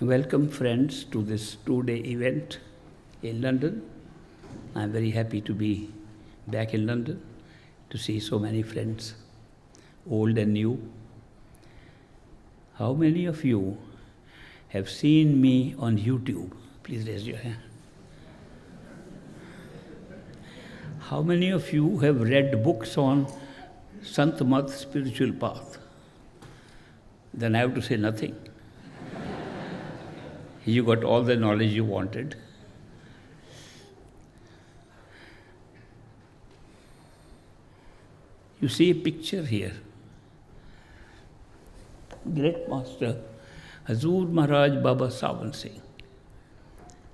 Welcome friends to this two-day event in London. I'm very happy to be back in London to see so many friends, old and new. How many of you have seen me on YouTube? Please raise your hand. How many of you have read books on Sant Mat spiritual path? Then I have to say nothing. You got all the knowledge you wanted. You see a picture here. Great master, Hazur Maharaj Baba Sawan Singh.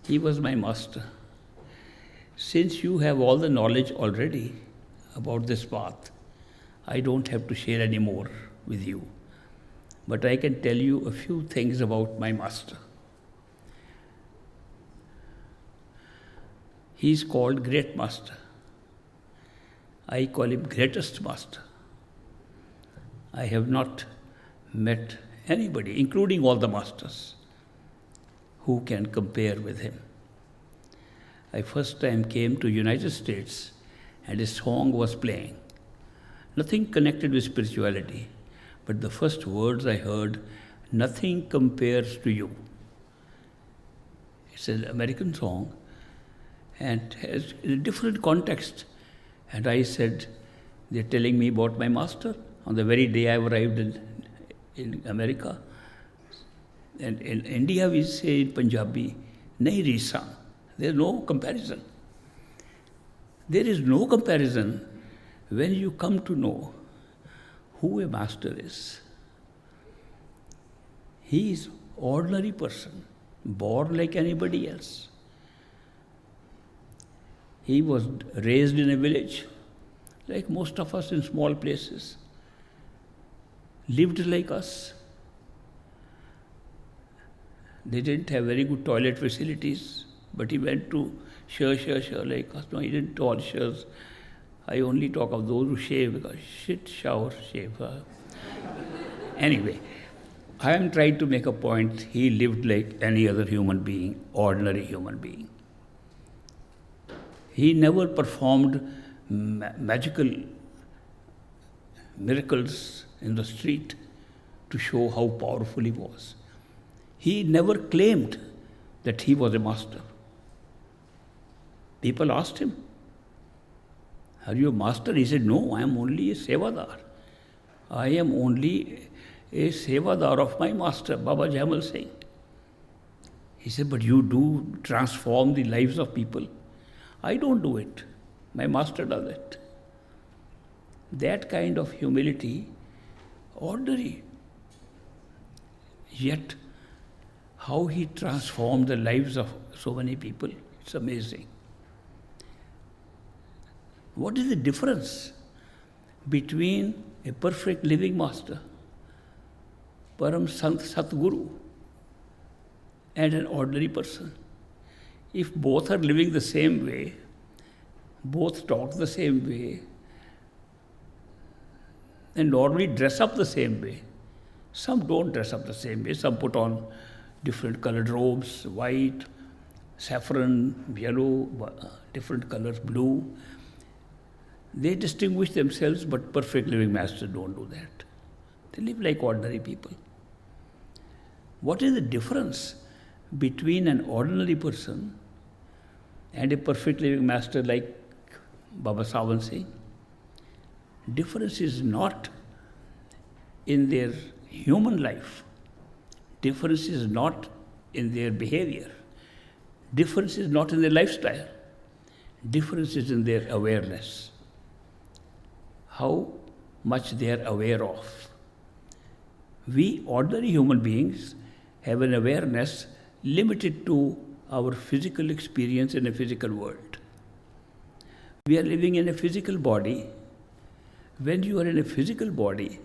He was my master. Since you have all the knowledge already about this path, I don't have to share any more with you. But I can tell you a few things about my master. He is called Great Master. I call him Greatest Master. I have not met anybody, including all the masters, who can compare with him. I first time came to United States and a song was playing. Nothing connected with spirituality, but the first words I heard, "Nothing compares to you." It's an American song and has a different context. And I said, they're telling me about my master on the very day I arrived in America. And in India we say in Punjabi, nahi risa. There's no comparison. There is no comparison when you come to know who a master is. He is ordinary person, born like anybody else. He was raised in a village, like most of us in small places, lived like us. They didn't have very good toilet facilities, but he went to share like us. No, he didn't all shares. I only talk of those who shave, because shit, shower, shave. Anyway, I am trying to make a point. He lived like any other human being, ordinary human being. He never performed magical miracles in the street to show how powerful he was. He never claimed that he was a master. People asked him, "Are you a master?" He said, "No, I am only a sevadar. I am only a sevadar of my master, Baba Jamal Singh." He said, "But you do transform the lives of people." I don't do it. My master does it. That kind of humility, ordinary. Yet, how he transformed the lives of so many people, it's amazing. What is the difference between a perfect living master, Param Sant Satguru, and an ordinary person? If both are living the same way, both talk the same way, and normally dress up the same way. Some don't dress up the same way. Some put on different colored robes, white, saffron, yellow, different colors, blue. They distinguish themselves, but perfect living masters don't do that. They live like ordinary people. What is the difference between an ordinary person and a perfect living master like Baba Sawan Singh? Difference is not in their human life. Difference is not in their behavior. Difference is not in their lifestyle. Difference is in their awareness. How much they are aware of. We ordinary human beings have an awareness limited to our physical experience in a physical world. We are living in a physical body. When you are in a physical body,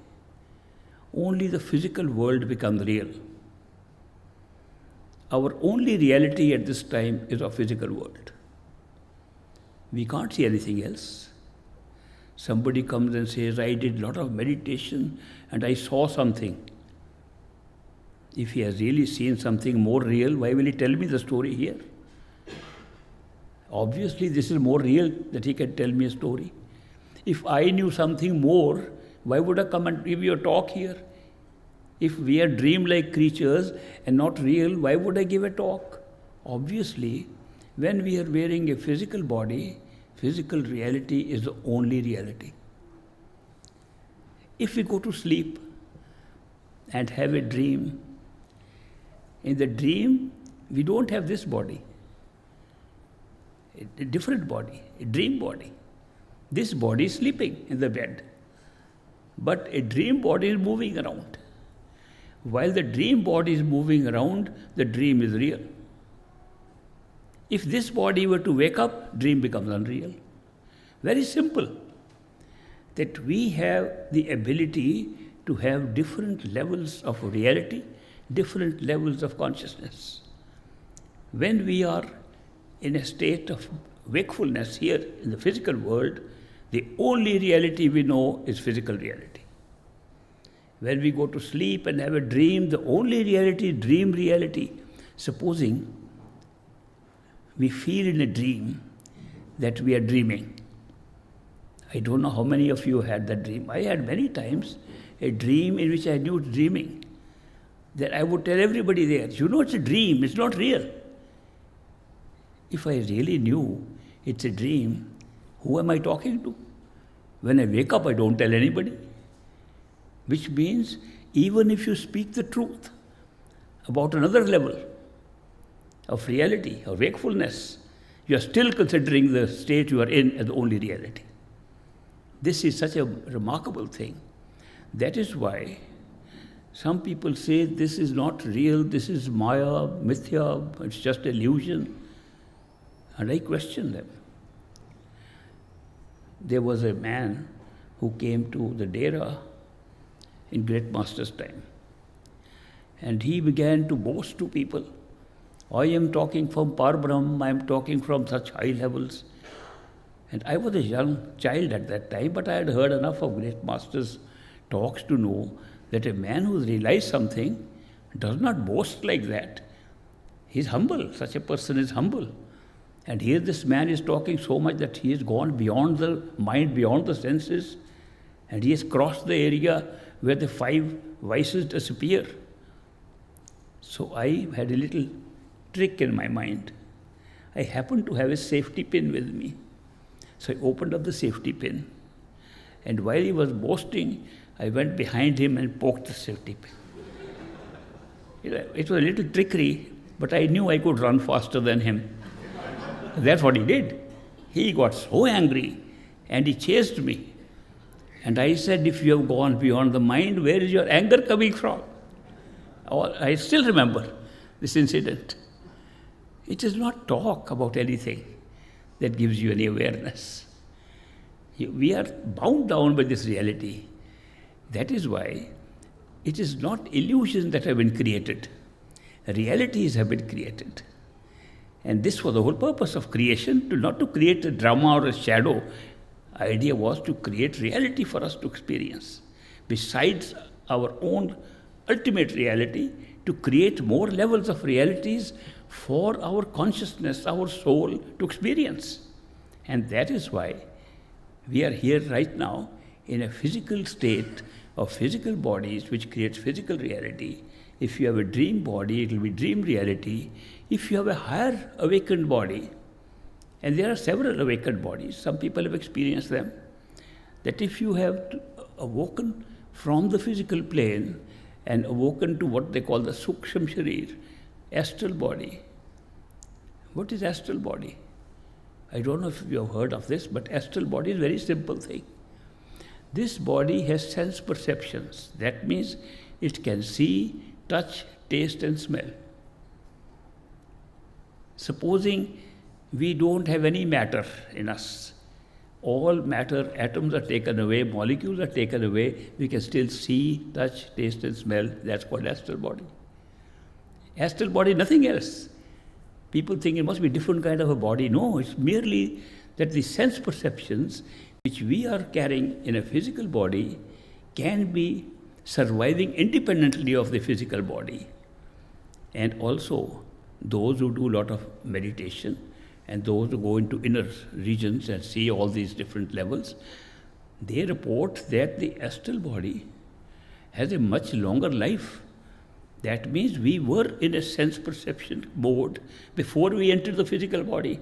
only the physical world becomes real. Our only reality at this time is our physical world. We can't see anything else. Somebody comes and says, "I did a lot of meditation and I saw something." If he has really seen something more real, why will he tell me the story here? Obviously, this is more real that he can tell me a story. If I knew something more, why would I come and give you a talk here? If we are dream-like creatures and not real, why would I give a talk? Obviously, when we are wearing a physical body, physical reality is the only reality. If we go to sleep and have a dream, in the dream, we don't have this body, a different body, a dream body. This body is sleeping in the bed, but a dream body is moving around. While the dream body is moving around, the dream is real. If this body were to wake up, dream becomes unreal. Very simple. That we have the ability to have different levels of reality, different levels of consciousness. When we are in a state of wakefulness here in the physical world, the only reality we know is physical reality. When we go to sleep and have a dream, the only reality is dream reality. Supposing we feel in a dream that we are dreaming. I don't know how many of you had that dream. I had many times a dream in which I knew dreaming. That I would tell everybody there, you know it's a dream, it's not real. If I really knew it's a dream, who am I talking to? When I wake up, I don't tell anybody. Which means, even if you speak the truth about another level of reality, of wakefulness, you are still considering the state you are in as the only reality. This is such a remarkable thing. That is why some people say this is not real, this is Maya, Mithya, it's just illusion. And I question them. There was a man who came to the Dera in Great Master's time. And he began to boast to people, I am talking from Parbrahm, I am talking from such high levels. And I was a young child at that time, but I had heard enough of Great Master's talks to know that a man who has realized something does not boast like that. He is humble. Such a person is humble. And here this man is talking so much that he has gone beyond the mind, beyond the senses, and he has crossed the area where the 5 vices disappear. So I had a little trick in my mind. I happened to have a safety pin with me. So I opened up the safety pin, and while he was boasting, I went behind him and poked the safety pin. It was a little trickery, but I knew I could run faster than him. That's what he did. He got so angry and he chased me. And I said, if you have gone beyond the mind, where is your anger coming from? I still remember this incident. It is not talk about anything that gives you any awareness. We are bound down by this reality. That is why it is not illusions that have been created. Realities have been created. And this was the whole purpose of creation, not to create a drama or a shadow. Idea was to create reality for us to experience. Besides our own ultimate reality, to create more levels of realities for our consciousness, our soul to experience. And that is why we are here right now in a physical state of physical bodies which creates physical reality. If you have a dream body, it will be dream reality. If you have a higher awakened body, and there are several awakened bodies, some people have experienced them, that if you have awoken from the physical plane and awoken to what they call the Suksham Sharir, astral body. What is astral body? I don't know if you have heard of this, but astral body is a very simple thing. This body has sense perceptions. That means it can see, touch, taste and smell. Supposing we don't have any matter in us, all matter, atoms are taken away, molecules are taken away, we can still see, touch, taste and smell. That's called astral body. Astral body, nothing else. People think it must be a different kind of a body. No, it's merely that the sense perceptions which we are carrying in a physical body can be surviving independently of the physical body. And also, those who do a lot of meditation and those who go into inner regions and see all these different levels, they report that the astral body has a much longer life. That means we were in a sense perception mode before we entered the physical body.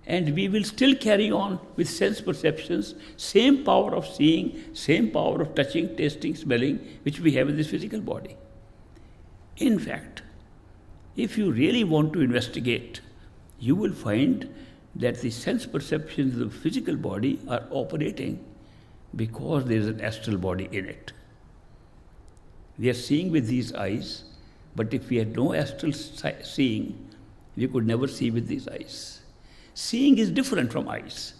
And we will still carry on with sense perceptions, same power of seeing, same power of touching, tasting, smelling, which we have in this physical body. In fact, if you really want to investigate, you will find that the sense perceptions of the physical body are operating because there is an astral body in it. We are seeing with these eyes, but if we had no astral seeing, we could never see with these eyes. Seeing is different from eyes.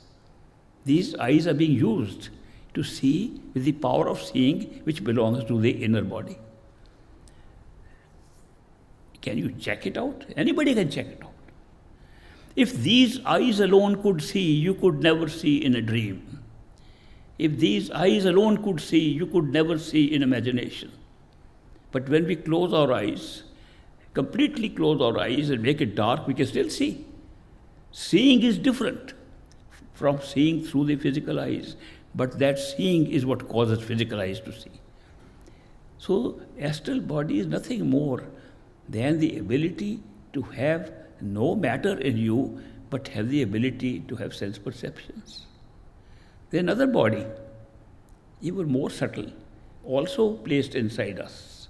These eyes are being used to see with the power of seeing which belongs to the inner body. Can you check it out? Anybody can check it out. If these eyes alone could see, you could never see in a dream. If these eyes alone could see, you could never see in imagination. But when we close our eyes, completely close our eyes and make it dark, we can still see. Seeing is different from seeing through the physical eyes, but that seeing is what causes physical eyes to see. So, astral body is nothing more than the ability to have no matter in you, but have the ability to have sense perceptions. There's another body, even more subtle, also placed inside us.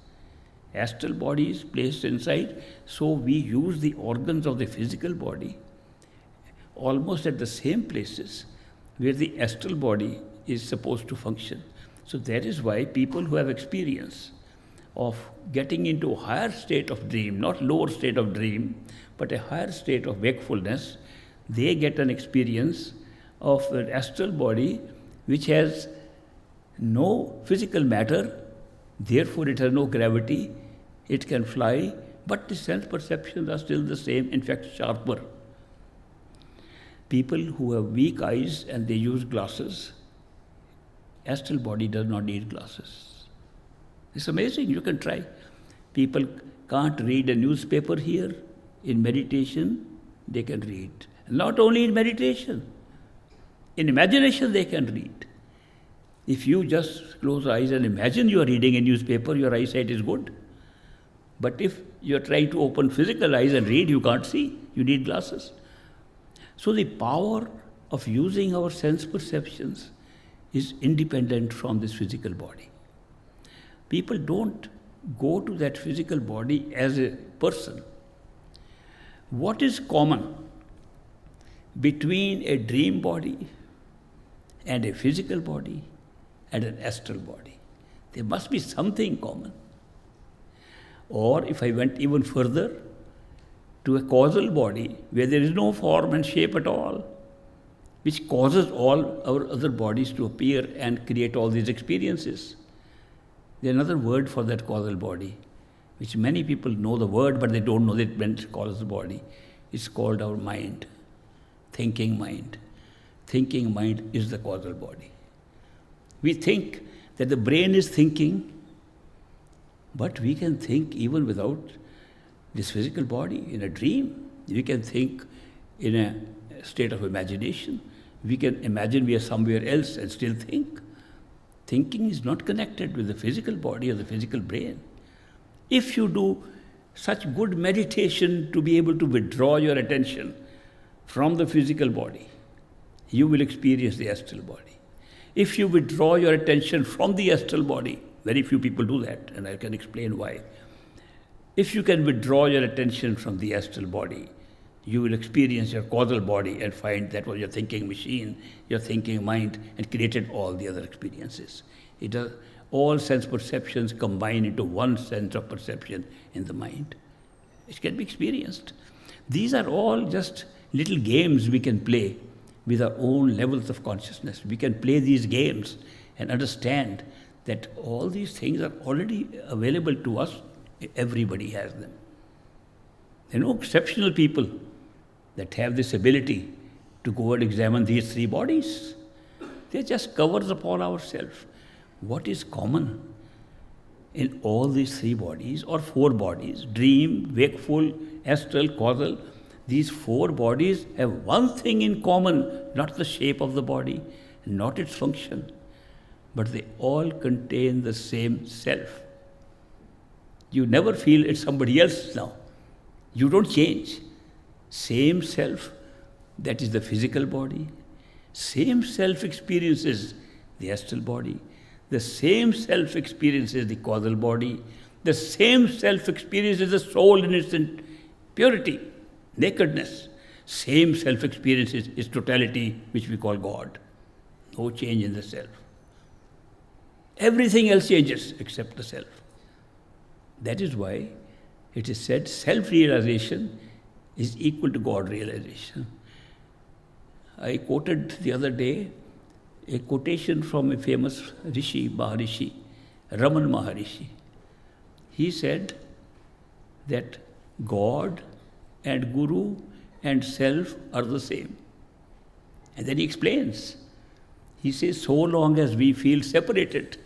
Astral body is placed inside, so we use the organs of the physical body almost at the same places where the astral body is supposed to function. So that is why people who have experience of getting into a higher state of dream, not lower state of dream, but a higher state of wakefulness, they get an experience of an astral body which has no physical matter, therefore it has no gravity, it can fly, but the sense perceptions are still the same, in fact sharper. People who have weak eyes and they use glasses, astral body does not need glasses. It's amazing, you can try. People can't read a newspaper here. In meditation, they can read. Not only in meditation, in imagination they can read. If you just close your eyes and imagine you are reading a newspaper, your eyesight is good. But if you are trying to open physical eyes and read, you can't see. You need glasses. So the power of using our sense perceptions is independent from this physical body. People don't go to that physical body as a person. What is common between a dream body and a physical body and an astral body? There must be something common. Or if I went even further, to a causal body where there is no form and shape at all, which causes all our other bodies to appear and create all these experiences. There's another word for that causal body, which many people know the word, but they don't know that it meant causal body. It's called our mind, thinking mind. Thinking mind is the causal body. We think that the brain is thinking, but we can think even without this physical body. In a dream, we can think in a state of imagination. We can imagine we are somewhere else and still think. Thinking is not connected with the physical body or the physical brain. If you do such good meditation to be able to withdraw your attention from the physical body, you will experience the astral body. If you withdraw your attention from the astral body, very few people do that, and I can explain why. If you can withdraw your attention from the astral body, you will experience your causal body and find that was your thinking machine, your thinking mind, and created all the other experiences. It does, all sense perceptions combine into one sense of perception in the mind. It can be experienced. These are all just little games we can play with our own levels of consciousness. We can play these games and understand that all these things are already available to us. Everybody has them. There are no exceptional people that have this ability to go and examine these three bodies. They're just covers upon ourselves. What is common in all these three bodies or four bodies, dream, wakeful, astral, causal, these four bodies have one thing in common, not the shape of the body, not its function, but they all contain the same self. You never feel it's somebody else now. You don't change. Same self, that is the physical body. Same self experiences the astral body. The same self experiences the causal body. The same self experiences the soul in its purity, nakedness. Same self experiences its totality, which we call God. No change in the self. Everything else changes except the self. That is why it is said self-realization is equal to God realization. I quoted the other day a quotation from a famous Rishi, Maharishi, Raman Maharishi. He said that God and Guru and self are the same. And then he explains. He says, so long as we feel separated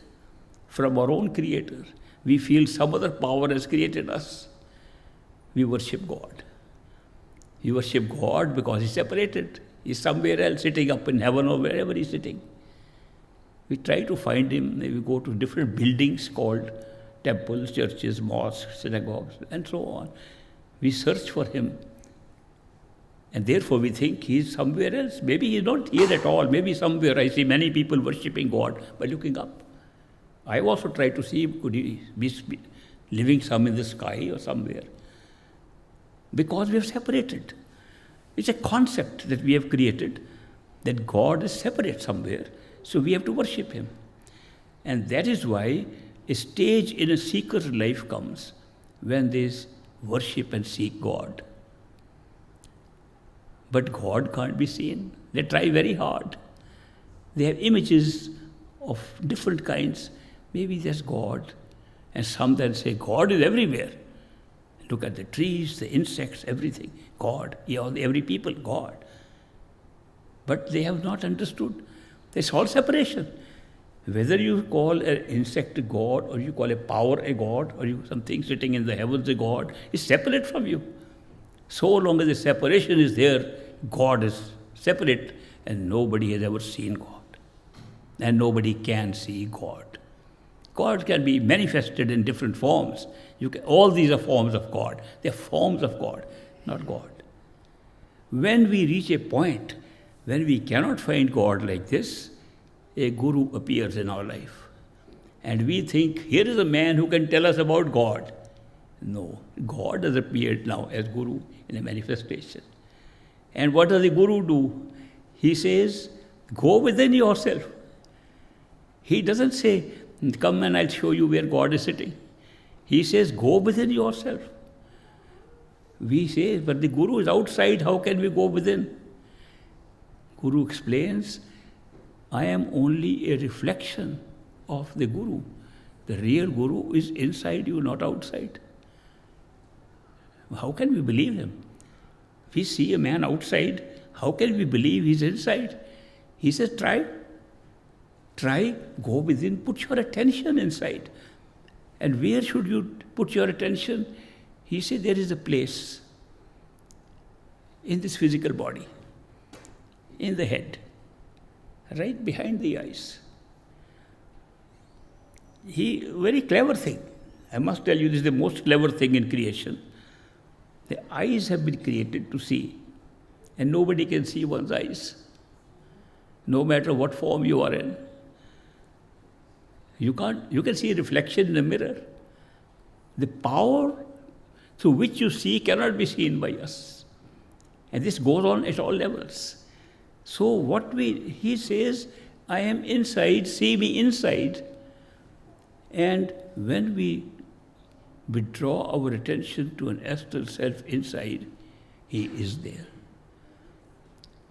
from our own Creator, we feel some other power has created us, we worship God. We worship God because He's separated. He's somewhere else, sitting up in heaven or wherever He's sitting. We try to find Him. We go to different buildings called temples, churches, mosques, synagogues, and so on. We search for Him. And therefore we think He's somewhere else. Maybe He's not here at all. Maybe somewhere. I see many people worshipping God by looking up. I also try to see, could He be living some in the sky or somewhere? Because we have separated. It's a concept that we have created, that God is separate somewhere, so we have to worship Him. And that is why a stage in a seeker's life comes when they worship and seek God. But God can't be seen. They try very hard. They have images of different kinds. Maybe there's God. And some then say, God is everywhere. Look at the trees, the insects, everything. God. Every people, God. But they have not understood. It's all separation. Whether you call an insect a God, or you call a power a God, or you something sitting in the heavens a God, is separate from you. So long as the separation is there, God is separate, and nobody has ever seen God. And nobody can see God. God can be manifested in different forms. All these are forms of God. They are forms of God, not God. When we reach a point when we cannot find God like this, a guru appears in our life. And we think, here is a man who can tell us about God. No, God has appeared now as guru in a manifestation. And what does the guru do? He says, go within yourself. He doesn't say, come and I'll show you where God is sitting. He says, go within yourself. We say, but the guru is outside, how can we go within? Guru explains, I am only a reflection of the guru. The real guru is inside you, not outside. How can we believe him? If we see a man outside, how can we believe he's inside? He says, try, go within, put your attention inside. And where should you put your attention? He said, there is a place in this physical body, in the head, right behind the eyes. Very clever thing. I must tell you, this is the most clever thing in creation. The eyes have been created to see, and nobody can see one's eyes, no matter what form you are in. You can see a reflection in a mirror. The power through which you see cannot be seen by us. And this goes on at all levels. So he says, I am inside, see me inside. And when we withdraw our attention to an astral self inside, he is there.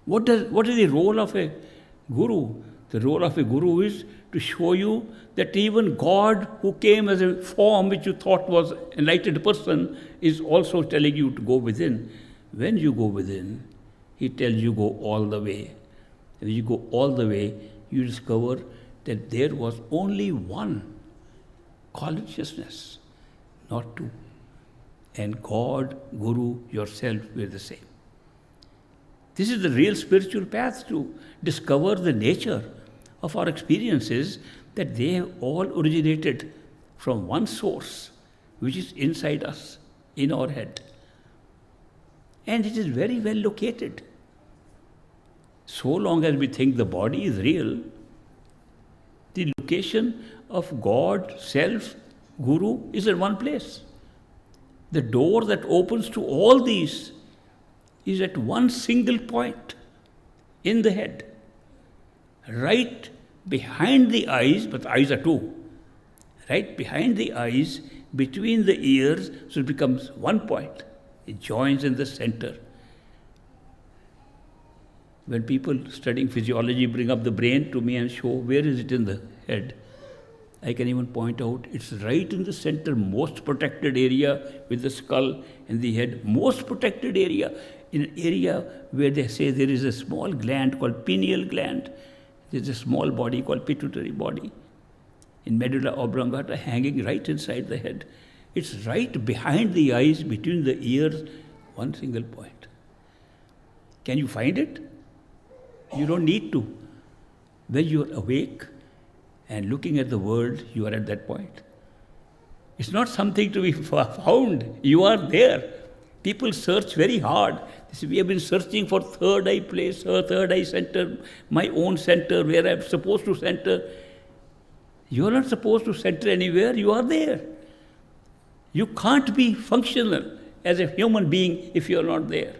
What is the role of a guru? The role of a guru is to show you that even God, who came as a form which you thought was an enlightened person, is also telling you to go within. When you go within, he tells you go all the way. And when you go all the way, you discover that there was only one consciousness, not two. And God, Guru, yourself were the same. This is the real spiritual path to discover the nature of our experiences, that they have all originated from one source, which is inside us, in our head. And it is very well located. So long as we think the body is real, the location of God, Self, Guru is in one place. The door that opens to all these is at one single point in the head, right behind the eyes, but the eyes are two, right behind the eyes, between the ears, so it becomes one point. It joins in the center. When people studying physiology bring up the brain to me and show where is it in the head, I can even point out it's right in the center, most protected area with the skull and the head, most protected area, in an area where they say there is a small gland called pineal gland. There's a small body called pituitary body in medulla oblongata hanging right inside the head. It's right behind the eyes, between the ears, one single point. Can you find it? You don't need to. When you are awake and looking at the world, you are at that point. It's not something to be found. You are there. People search very hard. They say, we have been searching for third eye place, third eye center, my own center, where I'm supposed to center. You are not supposed to center anywhere. You are there. You can't be functional as a human being if you are not there.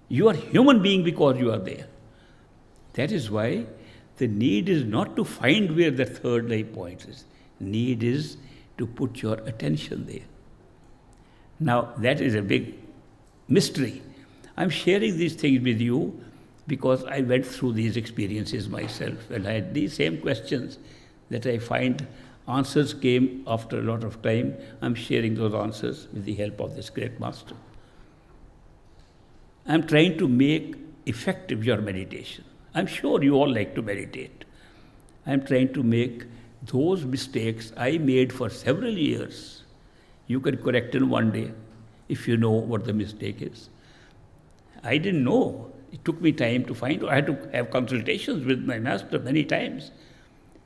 You are human being because you are there. That is why the need is not to find where the third eye point is. Need is to put your attention there. Now, that is a big mystery. I'm sharing these things with you because I went through these experiences myself, and I had these same questions that I find answers came after a lot of time. I'm sharing those answers with the help of this great master. I'm trying to make effective your meditation. I'm sure you all like to meditate. I'm trying to make those mistakes I made for several years. You can correct in one day if you know what the mistake is. I didn't know. It took me time to find. I had to have consultations with my master many times.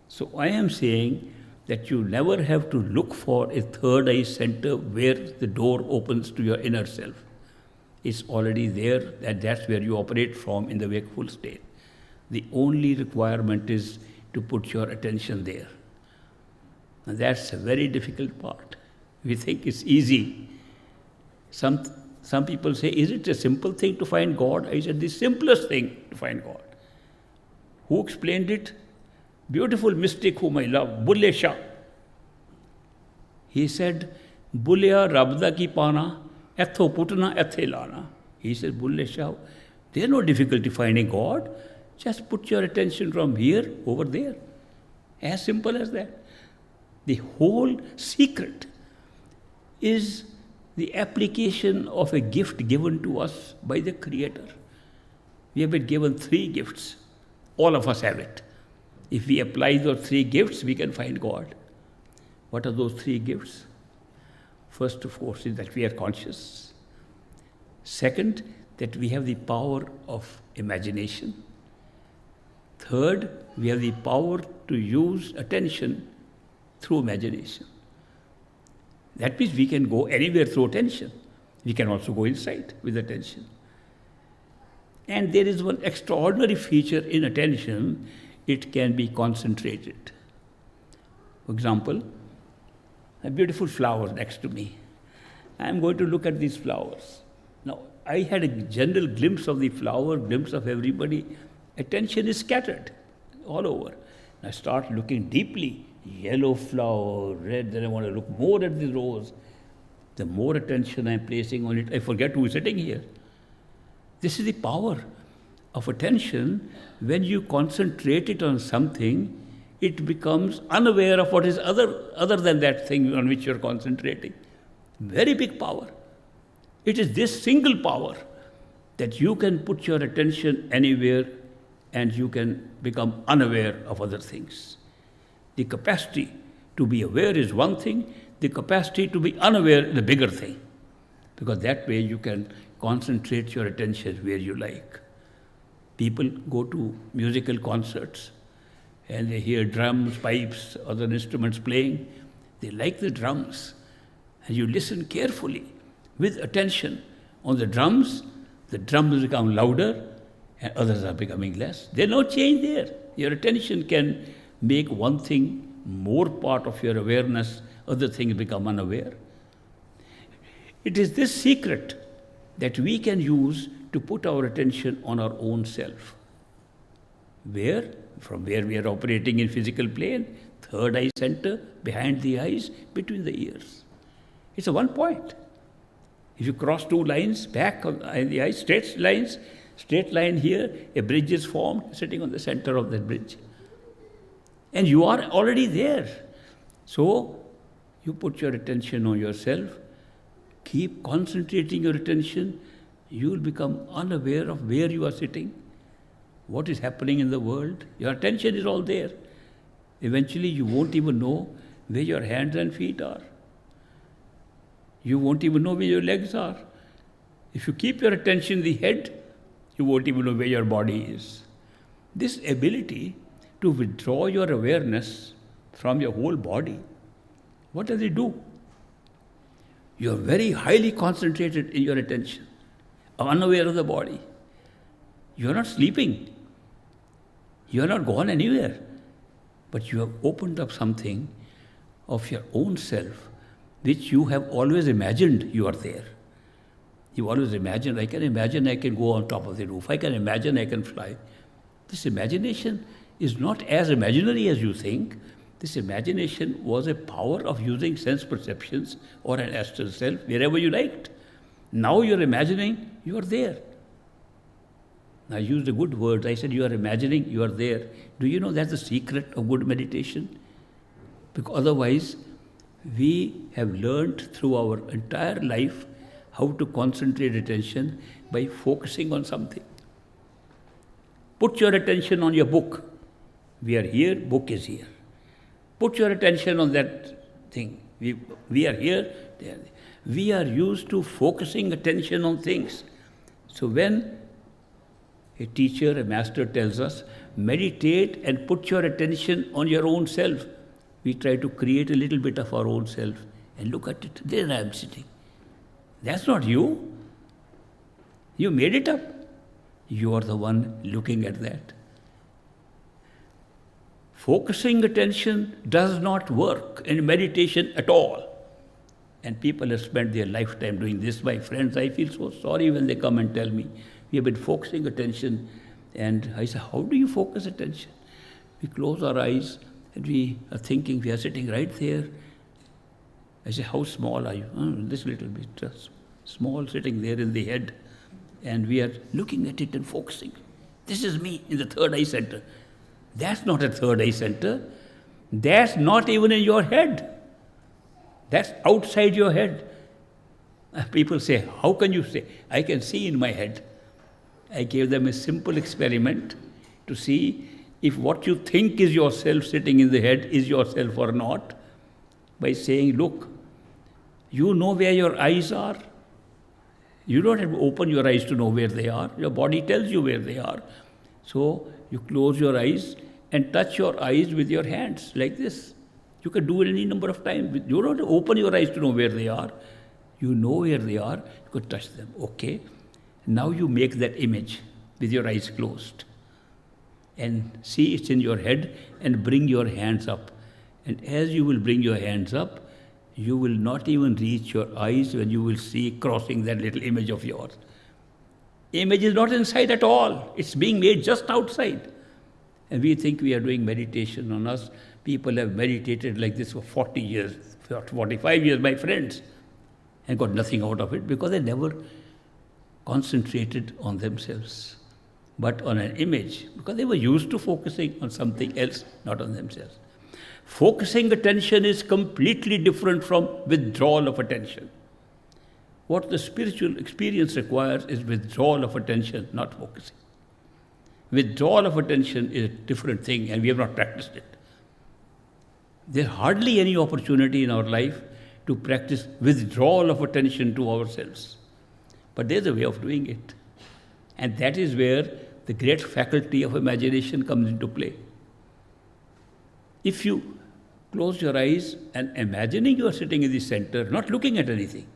So I am saying that you never have to look for a third eye center where the door opens to your inner self. It's already there, and that's where you operate from in the wakeful state. The only requirement is to put your attention there. And that's a very difficult part. We think it's easy. Some people say, is it a simple thing to find God? I said, the simplest thing to find God. Who explained it? Beautiful mystic whom I love, Bulle Shah. He said, Bulya Rabda ki pana, etho putna ethe lana. He said, Bulle Shah, there's no difficulty finding God. Just put your attention from here over there. As simple as that. The whole secret is the application of a gift given to us by the Creator. We have been given 3 gifts. All of us have it. If we apply those 3 gifts, we can find God. What are those 3 gifts? First, of course, is that we are conscious. Second, that we have the power of imagination. Third, we have the power to use attention through imagination. That means we can go anywhere through attention. We can also go inside with attention. And there is one extraordinary feature in attention. It can be concentrated. For example, a beautiful flower next to me. I am going to look at these flowers. Now, I had a general glimpse of the flower, glimpse of everybody. Attention is scattered all over. I start looking deeply. Yellow flower, red, then I want to look more at the rose. The more attention I'm placing on it, I forget who is sitting here. This is the power of attention. When you concentrate it on something, it becomes unaware of what is other than that thing on which you're concentrating. Very big power. It is this single power that you can put your attention anywhere and you can become unaware of other things. The capacity To be aware is one thing, the capacity to be unaware is the bigger thing. Because that way you can concentrate your attention where you like. People go to musical concerts and they hear drums, pipes, other instruments playing. They like the drums. And you listen carefully with attention on the drums become louder and others are becoming less. There's no change there. Your attention can make one thing more part of your awareness, other things become unaware. It is this secret that we can use to put our attention on our own self. Where? From where we are operating in physical plane, third eye center, behind the eyes, between the ears. It's a one point. If you cross two lines, back on the eyes, straight line here, a bridge is formed, sitting on the center of that bridge. And you are already there. So, you put your attention on yourself, keep concentrating your attention, you will become unaware of where you are sitting, what is happening in the world. Your attention is all there. Eventually, you won't even know where your hands and feet are. You won't even know where your legs are. If you keep your attention in the head, you won't even know where your body is. This ability to withdraw your awareness from your whole body, what does it do? You are very highly concentrated in your attention, unaware of the body. You are not sleeping. You are not gone anywhere. But you have opened up something of your own self, which you have always imagined you are there. You always imagine I can go on top of the roof. I can imagine I can fly. This imagination is not as imaginary as you think. This imagination was a power of using sense perceptions or an astral self wherever you liked. Now you're imagining you are there. I used a good word. I said you are imagining you are there. Do you know that's the secret of good meditation? Because otherwise, we have learned through our entire life how to concentrate attention by focusing on something. Put your attention on your book. We are here, book is here. Put your attention on that thing. We are here, they are there. We are used to focusing attention on things. So when a teacher, a master tells us, meditate and put your attention on your own self, we try to create a little bit of our own self and look at it. There I am sitting. That's not you. You made it up. You are the one looking at that. Focusing attention does not work in meditation at all. And people have spent their lifetime doing this. My friends, I feel so sorry when they come and tell me, we have been focusing attention. And I say, how do you focus attention? We close our eyes and we are thinking we are sitting right there. I say, how small are you? This little bit, small, sitting there in the head. And we are looking at it and focusing. This is me in the third eye center. That's not a third eye center. That's not even in your head. That's outside your head. People say, how can you say? I can see in my head. I gave them a simple experiment to see if what you think is yourself sitting in the head is yourself or not, by saying, look, you know where your eyes are. You don't have to open your eyes to know where they are. Your body tells you where they are. So you close your eyes and touch your eyes with your hands like this. You can do it any number of times. You don't have to open your eyes to know where they are. You know where they are. You could touch them. Okay. Now you make that image with your eyes closed. And see it's in your head and bring your hands up. And as you will bring your hands up, you will not even reach your eyes when you will see crossing that little image of yours. Image is not inside at all. It's being made just outside. And we think we are doing meditation on us. People have meditated like this for 40 years, 45 years, my friends, and got nothing out of it because they never concentrated on themselves, but on an image, because they were used to focusing on something else, not on themselves. Focusing attention is completely different from withdrawal of attention. What the spiritual experience requires is withdrawal of attention, not focusing. Withdrawal of attention is a different thing, and we have not practiced it. There's hardly any opportunity in our life to practice withdrawal of attention to ourselves. But there's a way of doing it. And that is where the great faculty of imagination comes into play. If you close your eyes and imagining you are sitting in the center, not looking at anything,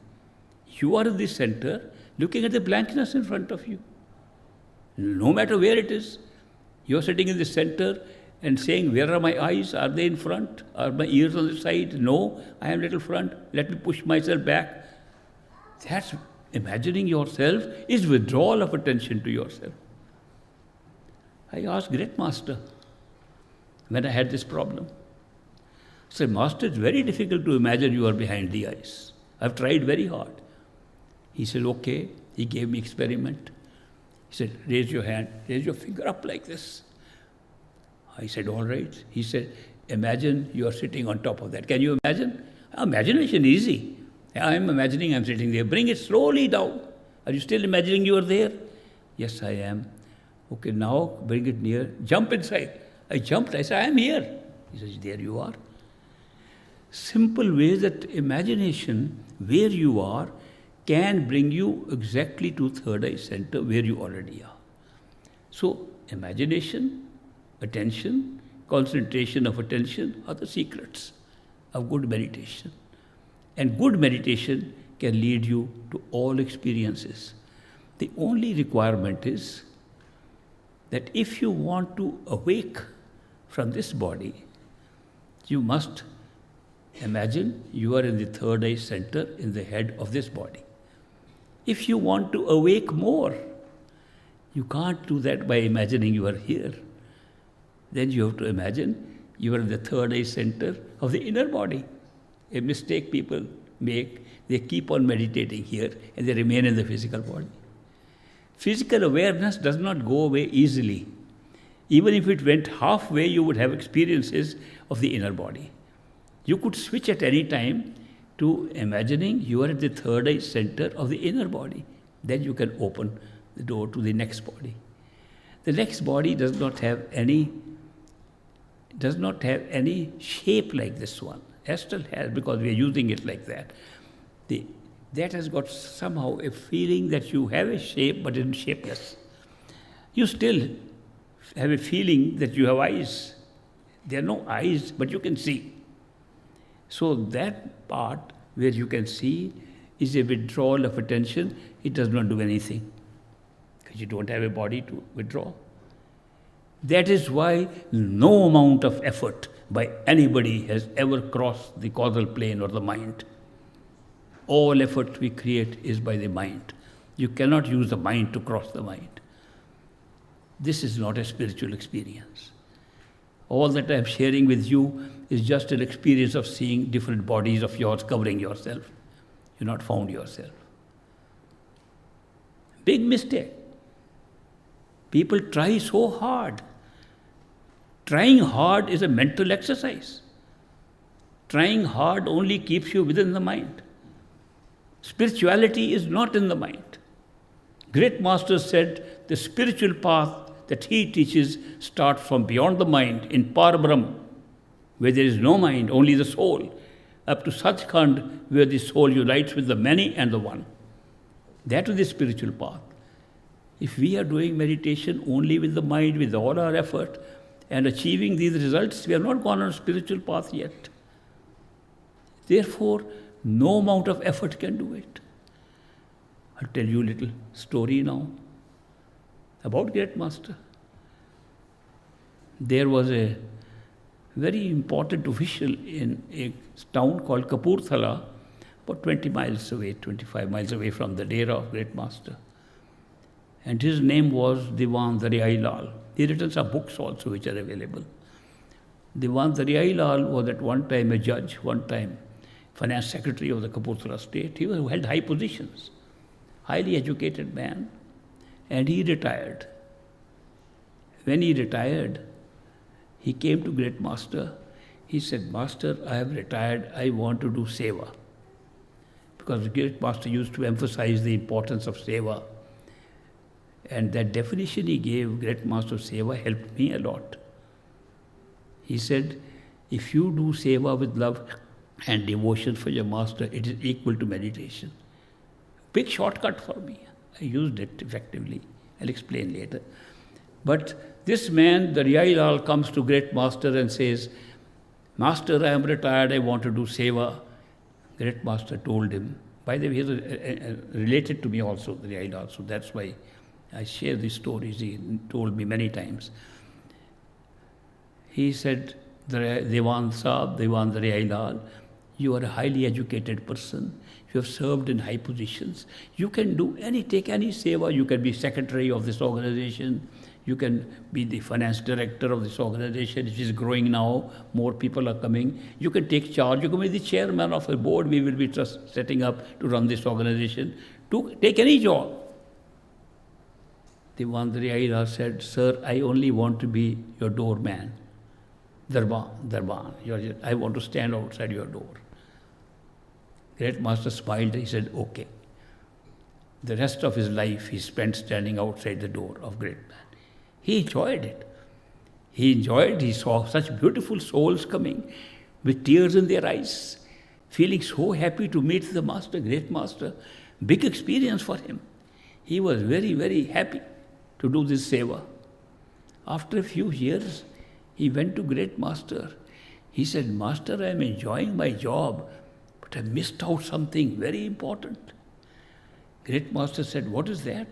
you are in the center looking at the blankness in front of you. No matter where it is, you are sitting in the center and saying, where are my eyes? Are they in front? Are my ears on the side? No, I am little front. Let me push myself back. That's imagining yourself is withdrawal of attention to yourself. I asked Great Master when I had this problem. I said, Master, it's very difficult to imagine you are behind the eyes. I've tried very hard. He said, okay. He gave me experiment. He said, raise your hand, raise your finger up like this. I said, all right. He said, imagine you are sitting on top of that. Can you imagine? Imagination is easy. I am imagining I'm sitting there. Bring it slowly down. Are you still imagining you are there? Yes, I am. Okay, now bring it near. Jump inside. I jumped. I said, I am here. He says, there you are. Simple ways that imagination, where you are, can bring you exactly to third eye center where you already are. So, imagination, attention, concentration of attention are the secrets of good meditation. And good meditation can lead you to all experiences. The only requirement is that if you want to awake from this body, you must imagine you are in the third eye center in the head of this body. If you want to awake more, you can't do that by imagining you are here. Then you have to imagine you are in the third eye center of the inner body. A mistake people make, they keep on meditating here and they remain in the physical body. Physical awareness does not go away easily. Even if it went halfway, you would have experiences of the inner body. You could switch at any time to imagining you are at the third eye center of the inner body. Then you can open the door to the next body. The next body does not have any shape like this one. Astral has, because we are using it like that. That has got somehow a feeling that you have a shape but it's shapeless. You still have a feeling that you have eyes. There are no eyes, but you can see. So that part where you can see is a withdrawal of attention. It does not do anything because you don't have a body to withdraw. That is why no amount of effort by anybody has ever crossed the causal plane or the mind. All effort we create is by the mind. You cannot use the mind to cross the mind. This is not a spiritual experience. All that I am sharing with you is just an experience of seeing different bodies of yours covering yourself. You've not found yourself. Big mistake. People try so hard. Trying hard is a mental exercise. Trying hard only keeps you within the mind. Spirituality is not in the mind. Great Masters said the spiritual path that he teaches starts from beyond the mind in Parbrahm, where there is no mind, only the soul, up to Sachkhand, where the soul unites with the many and the one. That is the spiritual path. If we are doing meditation only with the mind, with all our effort, and achieving these results, we have not gone on a spiritual path yet. Therefore, no amount of effort can do it. I'll tell you a little story now about Great Master. There was a very important official in a town called Kapurthala, about 20 miles away, 25 miles away from the Dera of Great Master. And his name was Diwan Daryai Lal. He written some books also which are available. Diwan Daryai Lal was at one time a judge, one time finance secretary of the Kapurthala state. He held high positions, highly educated man, and he retired. When he retired, he came to Great Master. He said, Master, I have retired, I want to do seva. Because the Great Master used to emphasize the importance of seva. And that definition he gave, Great Master of Seva, helped me a lot. He said, If you do seva with love and devotion for your master, it is equal to meditation. Big shortcut for me. I used it effectively. I'll explain later. But this man, the Riyai Lal, comes to Great Master and says, Master, I am retired, I want to do seva. Great Master told him. By the way, he is related to me also, the Riyai Lal, so that's why I share these stories. He told me many times. He said, Dewan Saab, Dewan Riyai Lal, you are a highly educated person. You have served in high positions. You can do take any seva. You can be secretary of this organization. You can be the finance director of this organization, which is growing now. More people are coming. You can take charge. You can be the chairman of a board we will be setting up to run this organization. Take any job. The Vandri Aira said, Sir, I only want to be your doorman. Darban. I want to stand outside your door. Great Master smiled. He said, okay. The rest of his life he spent standing outside the door of Great Man. He enjoyed it. He saw such beautiful souls coming with tears in their eyes, feeling so happy to meet the Master, Great Master. Big experience for him. He was very, very happy to do this seva. After a few years, he went to Great Master. He said, Master, I am enjoying my job, but I missed out something very important. Great Master said, what is that?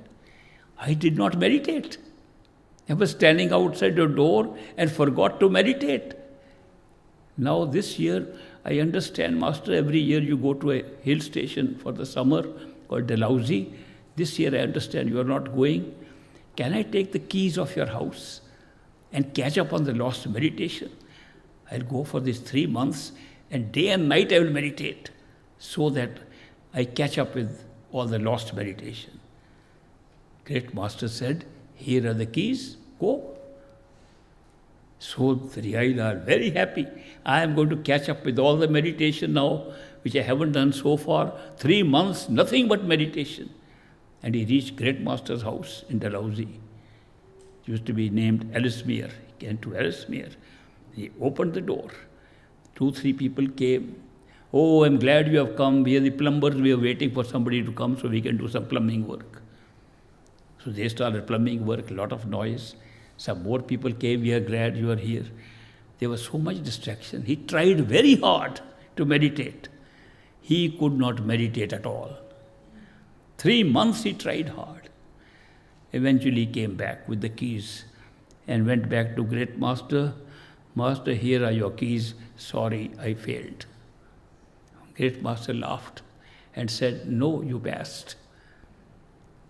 I did not meditate. I was standing outside your door and forgot to meditate. Now this year, I understand, Master, every year you go to a hill station for the summer called Dalhousie. This year I understand you are not going. Can I take the keys of your house and catch up on the lost meditation? I'll go for these 3 months and day and night I will meditate so that I catch up with all the lost meditation. Great Master said, here are the keys, go. So the Riyai Lal, very happy. I am going to catch up with all the meditation now, which I haven't done so far. 3 months, nothing but meditation. And he reached Great Master's house in Dalhousie. It used to be named Ellesmere. He came to Ellesmere. He opened the door. 2-3 people came. Oh, I'm glad you have come. We are the plumbers. We are waiting for somebody to come so we can do some plumbing work. So they started plumbing work, a lot of noise. Some more people came. We are glad you are here. There was so much distraction. He tried very hard to meditate. He could not meditate at all. 3 months he tried hard. Eventually he came back with the keys and went back to Great Master. Master, here are your keys. Sorry, I failed. Great Master laughed and said, no, you passed.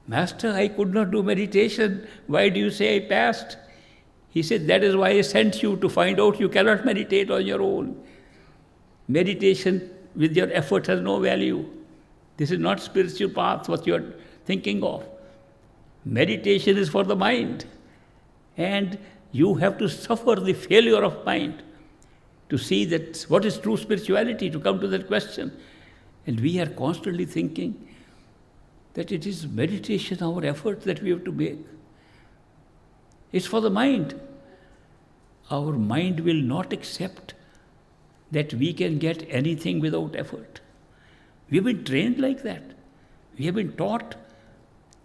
Master, I could not do meditation. Why do you say I passed? He said, that is why I sent you, to find out you cannot meditate on your own. Meditation with your effort has no value. This is not spiritual path, what you are thinking of. Meditation is for the mind. And you have to suffer the failure of mind to see that what is true spirituality, to come to that question. And we are constantly thinking that it is meditation, our effort that we have to make. It's for the mind. Our mind will not accept that we can get anything without effort. We have been trained like that. We have been taught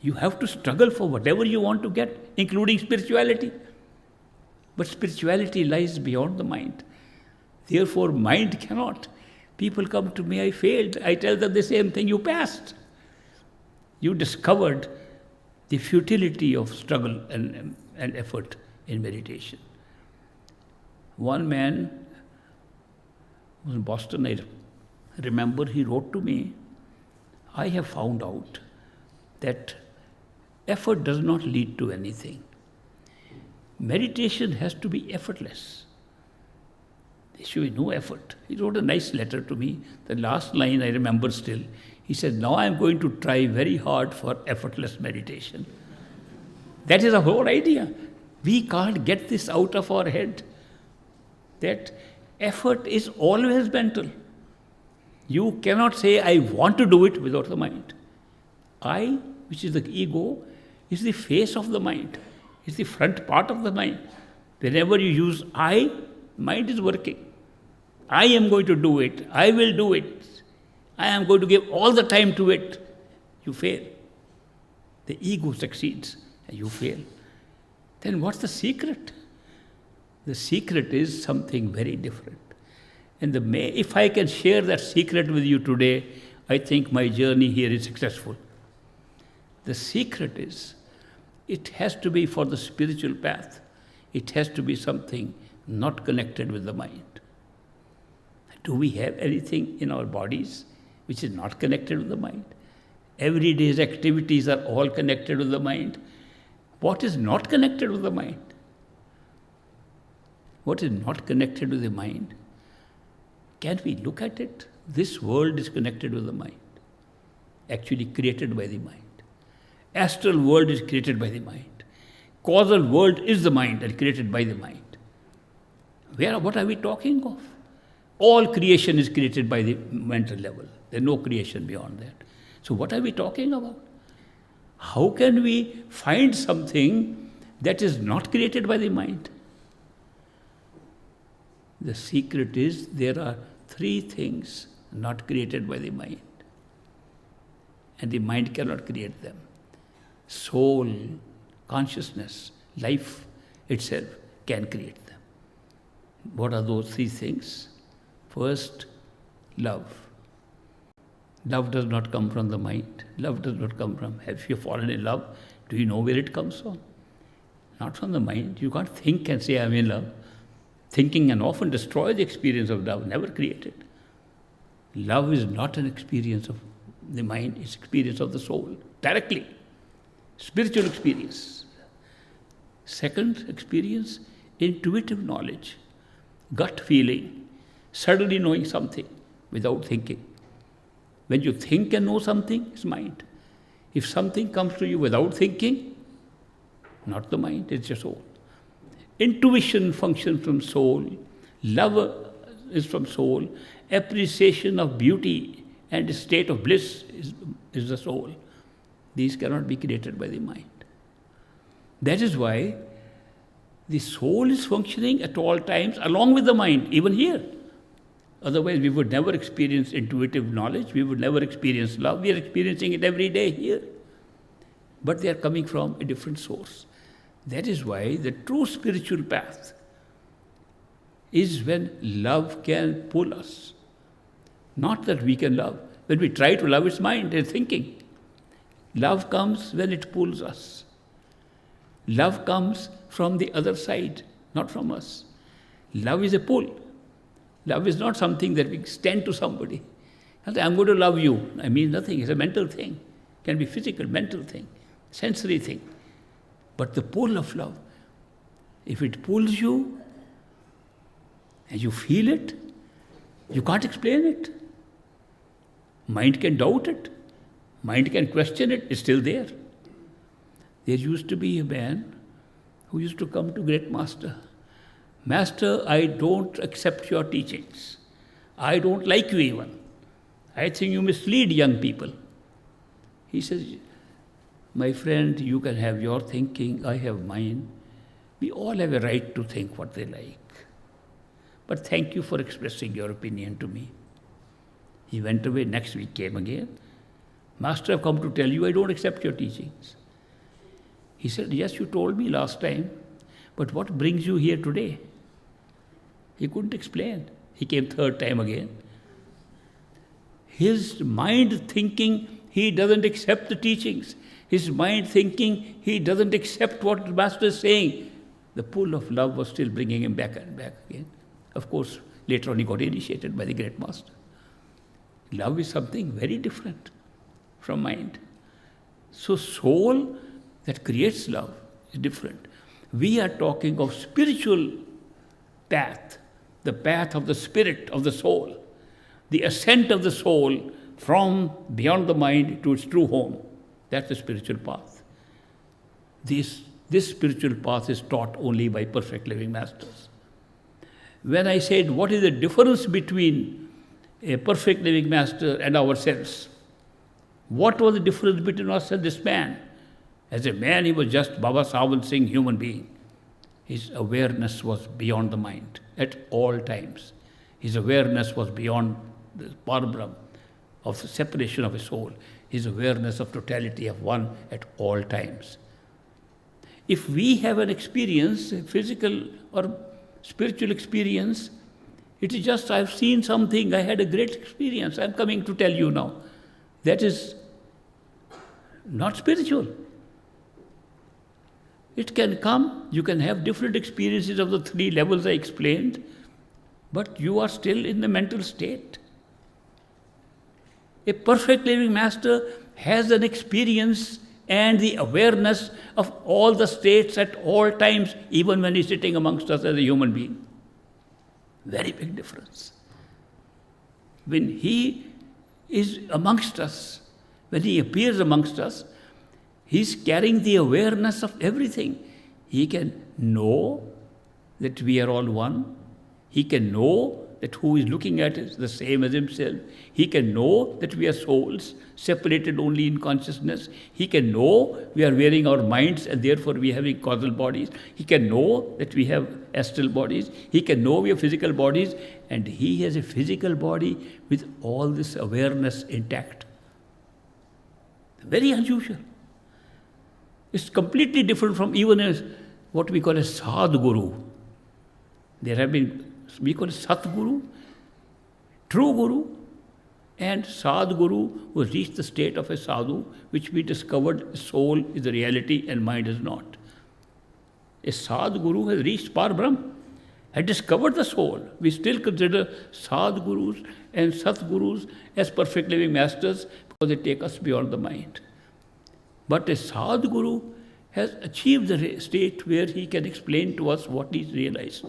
you have to struggle for whatever you want to get, including spirituality. But spirituality lies beyond the mind. Therefore, mind cannot. People come to me, I failed. I tell them the same thing, you passed. You discovered the futility of struggle and effort in meditation. One man was in Boston, I remember, he wrote to me, I have found out that effort does not lead to anything. Meditation has to be effortless. There should be no effort. He wrote a nice letter to me. The last line I remember still. He said, now I am going to try very hard for effortless meditation. That is the whole idea. We can't get this out of our head. That effort is always mental. You cannot say, I want to do it without the mind. I, which is the ego, is the face of the mind. It's the front part of the mind. Whenever you use I, mind is working. I am going to do it. I will do it. I am going to give all the time to it. You fail. The ego succeeds and you fail. Then what's the secret? The secret is something very different. And if I can share that secret with you today, I think my journey here is successful. The secret is, it has to be for the spiritual path. It has to be something not connected with the mind. Do we have anything in our bodies which is not connected with the mind? Everyday's activities are all connected with the mind. What is not connected with the mind? What is not connected with the mind? Can we look at it? This world is connected with the mind, actually created by the mind. Astral world is created by the mind. Causal world is the mind and created by the mind. What are we talking of? All creation is created by the mental level. There is no creation beyond that. So what are we talking about? How can we find something that is not created by the mind? The secret is there are three things not created by the mind. And the mind cannot create them. Soul, consciousness, life itself can create them. What are those three things? First, love. Love does not come from the mind. Love does not come from, have you fallen in love? Do you know where it comes from? Not from the mind. You can't think and say, I'm in love. Thinking can often destroy the experience of love, never create it. Love is not an experience of the mind, it's experience of the soul, directly. Spiritual experience. Second experience, intuitive knowledge, gut feeling, suddenly knowing something without thinking. When you think and know something, it's mind. If something comes to you without thinking, not the mind, it's your soul. Intuition functions from soul, love is from soul, appreciation of beauty and state of bliss is the soul. These cannot be created by the mind. That is why the soul is functioning at all times along with the mind, even here. Otherwise, we would never experience intuitive knowledge, we would never experience love. We are experiencing it every day here. But they are coming from a different source. That is why the true spiritual path is when love can pull us. Not that we can love. When we try to love, it's mind and thinking. Love comes when it pulls us. Love comes from the other side, not from us. Love is a pull. Love is not something that we extend to somebody. I'm going to love you. I mean nothing. It's a mental thing. It can be physical, mental thing, sensory thing. But the pull of love, if it pulls you and you feel it, you can't explain it. Mind can doubt it. Mind can question it. It's still there. There used to be a man who used to come to Great Master. Master, I don't accept your teachings. I don't like you even. I think you mislead young people. He says, my friend, you can have your thinking, I have mine. We all have a right to think what they like. But thank you for expressing your opinion to me. He went away, next week came again. Master, I've come to tell you I don't accept your teachings. He said, yes, you told me last time, but what brings you here today? He couldn't explain. He came third time again. His mind thinking he doesn't accept the teachings. His mind thinking he doesn't accept what the Master is saying. The pull of love was still bringing him back and back again. Of course, later on he got initiated by the Great Master. Love is something very different from mind. So soul that creates love is different. We are talking of spiritual path, the path of the spirit, of the soul, the ascent of the soul from beyond the mind to its true home. That's the spiritual path. This spiritual path is taught only by perfect living masters. When I said, what is the difference between a perfect living master and ourselves? What was the difference between us and this man? As a man, he was just Baba Sawant Singh, human being. His awareness was beyond the mind at all times. His awareness was beyond the Parabram of the separation of his soul. His awareness of totality of one at all times. If we have an experience, a physical or spiritual experience, it is just, I've seen something, I had a great experience, I'm coming to tell you now. That is not spiritual. It can come, you can have different experiences of the three levels I explained, but you are still in the mental state. A perfect living master has an experience and the awareness of all the states at all times, even when he's sitting amongst us as a human being. Very big difference. When he is amongst us, when he appears amongst us, he's carrying the awareness of everything. He can know that we are all one. He can know that who is looking at is the same as himself. He can know that we are souls, separated only in consciousness. He can know we are wearing our minds and therefore we are having causal bodies. He can know that we have astral bodies. He can know we have physical bodies, and he has a physical body with all this awareness intact. Very unusual. It's completely different from even what we call a Sadguru. There have been, we call it Satguru, true Guru, and Sadguru who has reached the state of a sadhu, which we discovered soul is a reality and mind is not. A Sadguru has reached Parbrahm, had discovered the soul. We still consider Sadgurus and Satgurus as perfect living masters because they take us beyond the mind. But a Sadguru has achieved the state where he can explain to us what he's realized.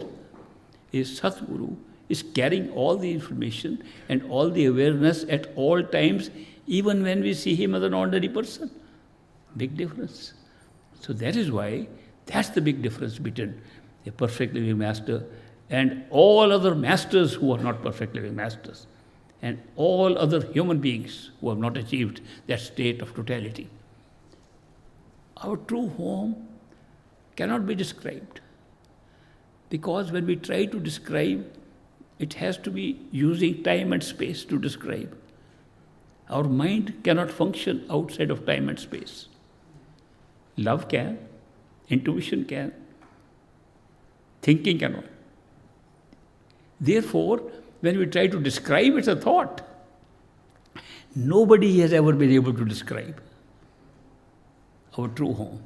A Satguru is carrying all the information and all the awareness at all times, even when we see him as an ordinary person. Big difference. So that is why, that's the big difference between a perfect living master and all other masters who are not perfect living masters, and all other human beings who have not achieved that state of totality. Our true home cannot be described, because when we try to describe, it has to be using time and space to describe. Our mind cannot function outside of time and space. Love can, intuition can, thinking cannot. Therefore, when we try to describe, it's a thought. Nobody has ever been able to describe our true home.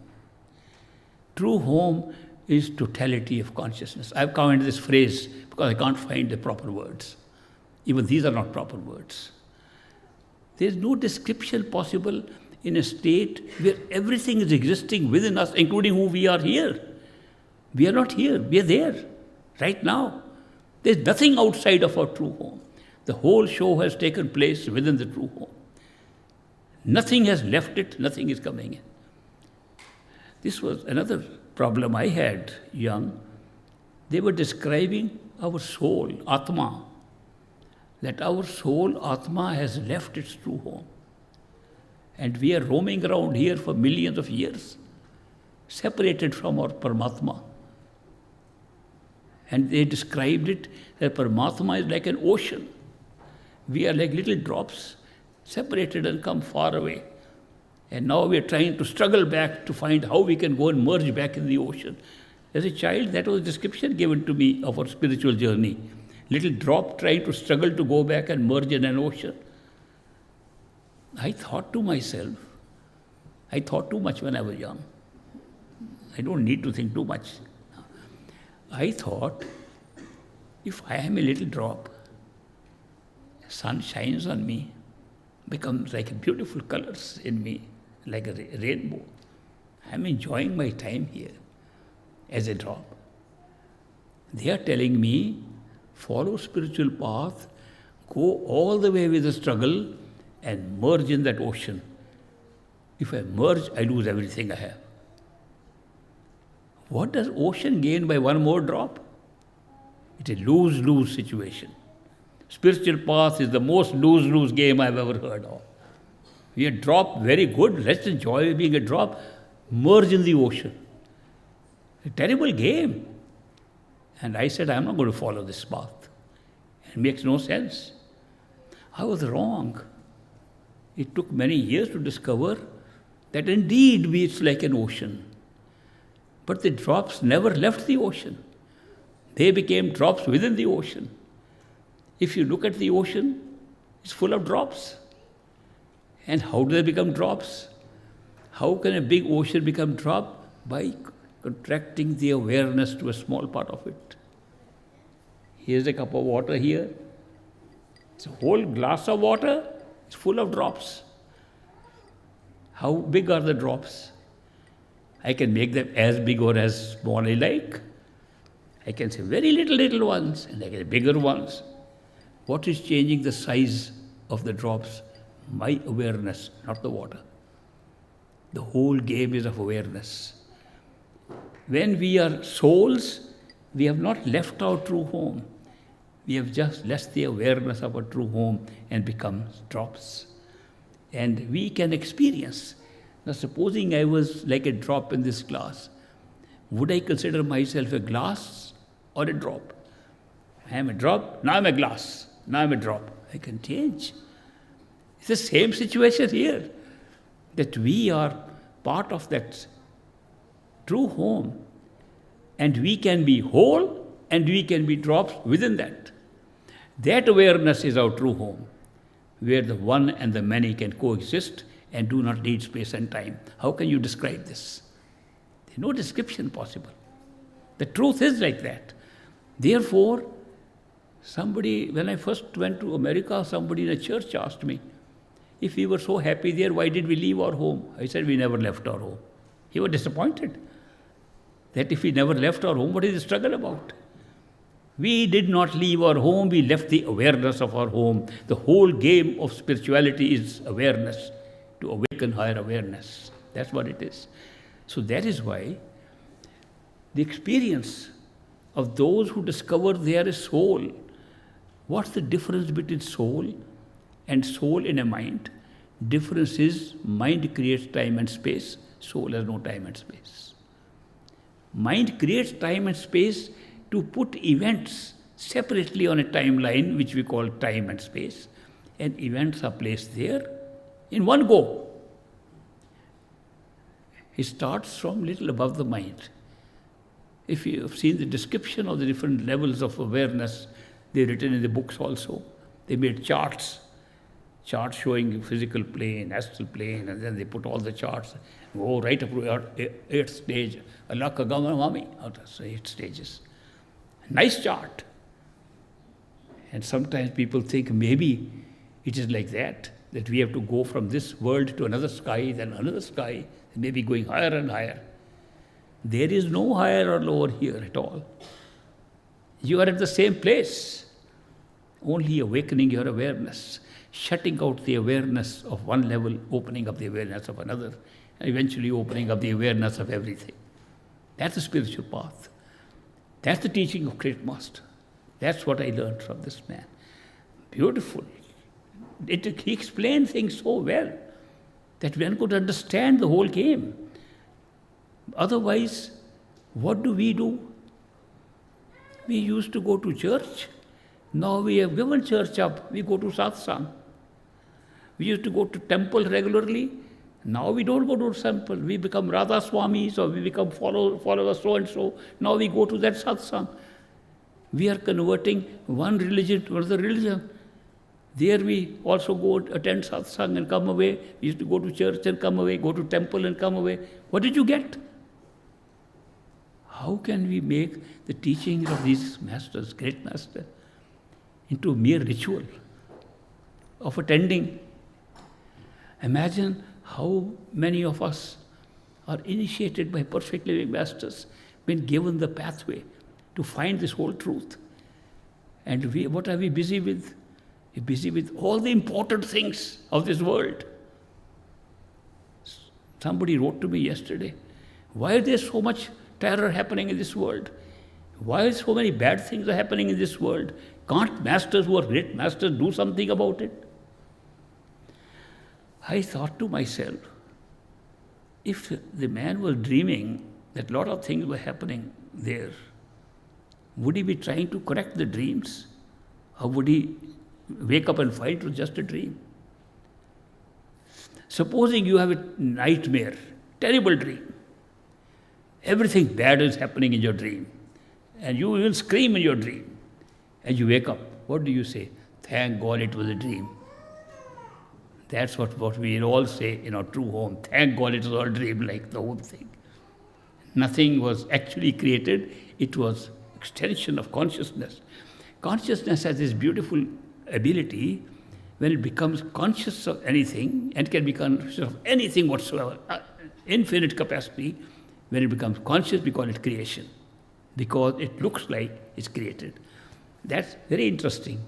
True home is totality of consciousness. I've coined this phrase because I can't find the proper words. Even these are not proper words. There is no description possible in a state where everything is existing within us, including who we are here. We are not here, we are there, right now. There is nothing outside of our true home. The whole show has taken place within the true home. Nothing has left it, nothing is coming in. This was another problem I had young. They were describing our soul, Atma, that our soul, Atma, has left its true home. And we are roaming around here for millions of years, separated from our Paramatma. And they described it that Paramatma is like an ocean. We are like little drops, separated and come far away. And now we are trying to struggle back to find how we can go and merge back in the ocean. As a child, that was a description given to me of our spiritual journey. Little drop trying to struggle to go back and merge in an ocean. I thought to myself, I thought too much when I was young. I don't need to think too much. I thought, if I am a little drop, sun shines on me, becomes like beautiful colors in me, like a rainbow. I'm enjoying my time here as a drop. They are telling me, follow spiritual path, go all the way with the struggle and merge in that ocean. If I merge, I lose everything I have. What does ocean gain by one more drop? It's a lose-lose situation. Spiritual path is the most lose-lose game I've ever heard of. We are drop, very good, let's enjoy being a drop, merge in the ocean. A terrible game. And I said, I'm not going to follow this path. It makes no sense. I was wrong. It took many years to discover that indeed it's like an ocean. But the drops never left the ocean. They became drops within the ocean. If you look at the ocean, it's full of drops. And how do they become drops? How can a big ocean become drop? By contracting the awareness to a small part of it. Here's a cup of water here. It's a whole glass of water. It's full of drops. How big are the drops? I can make them as big or as small I like. I can say very little ones, and I can say bigger ones. What is changing the size of the drops? My awareness, not the water. The whole game is of awareness. When we are souls, we have not left our true home. We have just left the awareness of our true home and become drops. And we can experience. Now, supposing I was like a drop in this glass, would I consider myself a glass or a drop? I am a drop, now I'm a glass, now I'm a drop. I can change. It's the same situation here, that we are part of that true home, and we can be whole and we can be drops within that. That awareness is our true home, where the one and the many can coexist and do not need space and time. How can you describe this? There's no description possible. The truth is like that. Therefore, when I first went to America, somebody in a church asked me, if we were so happy there, why did we leave our home? I said, we never left our home. He was disappointed that if we never left our home, what is the struggle about? We did not leave our home, we left the awareness of our home. The whole game of spirituality is awareness, to awaken higher awareness. That's what it is. So that is why the experience of those who discover they are a soul, what's the difference between soul and soul in a mind? Difference is mind creates time and space, soul has no time and space. Mind creates time and space to put events separately on a timeline, which we call time and space, and events are placed there in one go. It starts from little above the mind. If you have seen the description of the different levels of awareness, they're written in the books also. They made charts showing physical plane, astral plane, and then they put all the charts, go right up to eighth stage, Allah ka gama mami, so 8 stages. Nice chart. And sometimes people think maybe it is like that we have to go from this world to another sky, then another sky, maybe going higher and higher. There is no higher or lower here at all. You are at the same place, only awakening your awareness, shutting out the awareness of one level, opening up the awareness of another, and eventually opening up the awareness of everything. That's the spiritual path. That's the teaching of Great Master. That's what I learned from this man. Beautiful. He explained things so well that one could understand the whole game. Otherwise, what do? We used to go to church. Now we have given church up. We go to satsang. We used to go to temple regularly. Now we don't go to temple. We become Radha Swamis or we become followers so-and-so. Now we go to that satsang. We are converting one religion to another religion. There we also go attend satsang and come away. We used to go to church and come away, go to temple and come away. What did you get? How can we make the teachings of these masters, great master, into mere ritual of attending? Imagine how many of us are initiated by perfect living masters, been given the pathway to find this whole truth. And what are we busy with? We're busy with all the important things of this world. Somebody wrote to me yesterday, why is there so much terror happening in this world? Why so many bad things are happening in this world? Can't masters who are great masters do something about it? I thought to myself, if the man was dreaming that a lot of things were happening there, would he be trying to correct the dreams? How would he wake up and find it was just a dream? Supposing you have a nightmare, terrible dream. Everything bad is happening in your dream. And you will scream in your dream. And you wake up. What do you say? Thank God it was a dream. That's what we all say in our true home. Thank God it was all a dream, like the whole thing. Nothing was actually created. It was extension of consciousness. Consciousness has this beautiful ability when it becomes conscious of anything and can be conscious of anything whatsoever, infinite capacity. When it becomes conscious, we call it creation, because it looks like it's created. That's very interesting.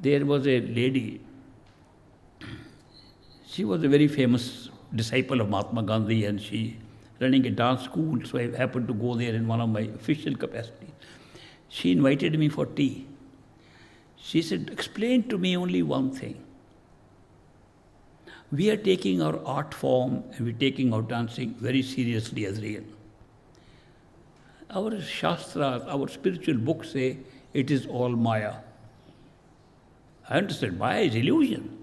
There was a lady, she was a very famous disciple of Mahatma Gandhi, and she running a dance school, so I happened to go there in one of my official capacities. She invited me for tea. She said, explain to me only one thing. We are taking our art form and we're taking our dancing very seriously as real. Our Shastras, our spiritual books say it is all Maya. I understand, Maya is illusion.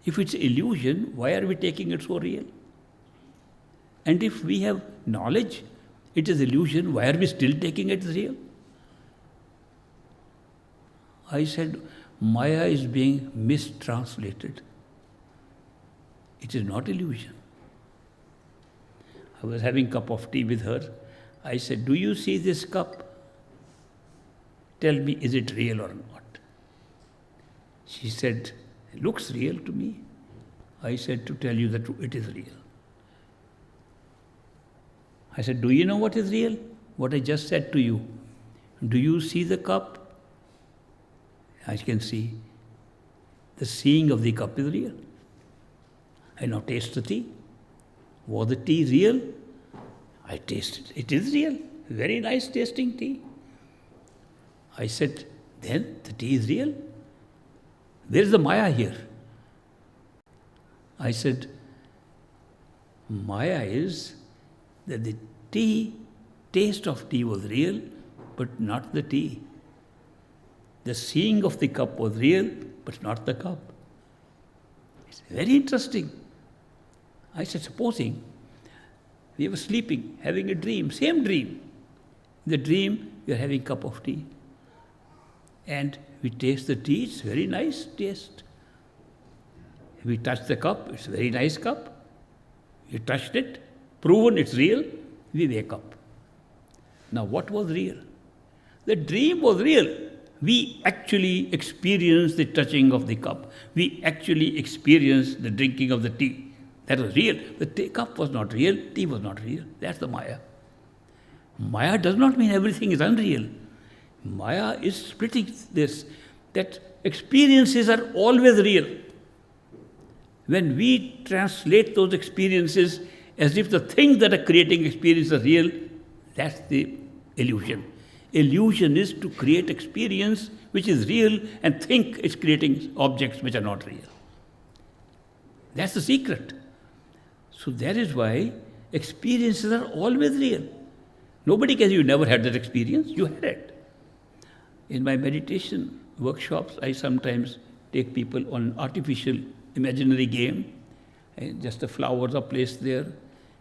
If it's illusion, why are we taking it so real? And if we have knowledge, it is illusion, why are we still taking it as real? I said, Maya is being mistranslated. It is not illusion. I was having a cup of tea with her. I said, do you see this cup? Tell me, is it real or not? She said, it looks real to me. I said, to tell you the truth, it is real. I said, do you know what is real? What I just said to you. Do you see the cup? I can see. The seeing of the cup is real. I now taste the tea. Was the tea real? I tasted it. It is real. Very nice tasting tea. I said, then the tea is real? Where is the Maya here? I said, Maya is that the taste of tea was real, but not the tea. The seeing of the cup was real, but not the cup. It's very interesting. I said, supposing we were sleeping, having a dream, same dream. In the dream, we are having a cup of tea. And we taste the tea, it's very nice taste. We touch the cup, it's a very nice cup. We touched it, proven it's real, we wake up. Now what was real? The dream was real. We actually experienced the touching of the cup. We actually experienced the drinking of the tea. That was real. The cup was not real, tea was not real. That's the Maya. Maya does not mean everything is unreal. Maya is splitting this, that experiences are always real. When we translate those experiences as if the things that are creating experience are real, that's the illusion. Illusion is to create experience which is real and think it's creating objects which are not real. That's the secret. So that is why experiences are always real. Nobody can say you never had that experience. You had it. In my meditation workshops, I sometimes take people on artificial imaginary game. And just the flowers are placed there.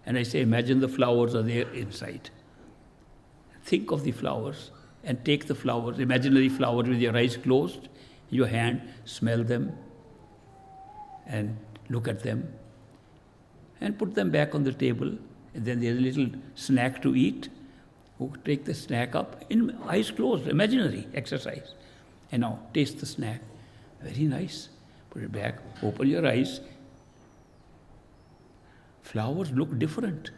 And I say, imagine the flowers are there inside. Think of the flowers and take the flowers, imaginary flowers with your eyes closed, your hand, smell them and look at them and put them back on the table. And then there's a little snack to eat. Take the snack up, in eyes closed, imaginary exercise. And now taste the snack. Very nice. Put it back, open your eyes. Flowers look different.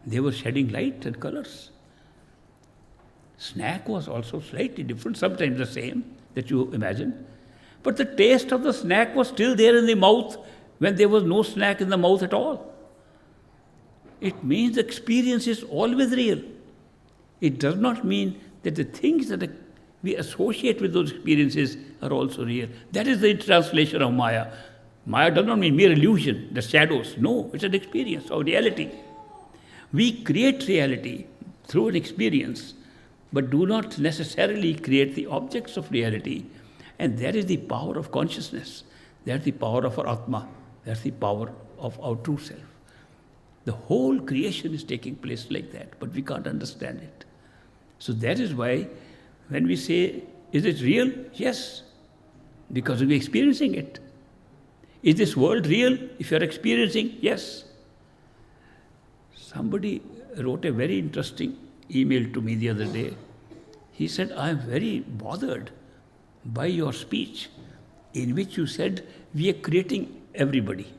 They were shedding light and colors. Snack was also slightly different, sometimes the same that you imagine. But the taste of the snack was still there in the mouth when there was no snack in the mouth at all. It means the experience is always real. It does not mean that the things that we associate with those experiences are also real. That is the translation of Maya. Maya does not mean mere illusion, the shadows. No, it's an experience of reality. We create reality through an experience. but do not necessarily create the objects of reality. And that is the power of consciousness. That's the power of our Atma. That's the power of our true self. The whole creation is taking place like that, but we can't understand it. So that is why when we say, is it real? Yes, because we're experiencing it. Is this world real? If you're experiencing, yes. Somebody wrote a very interesting email to me the other day. He said, I am very bothered by your speech in which you said we are creating everybody.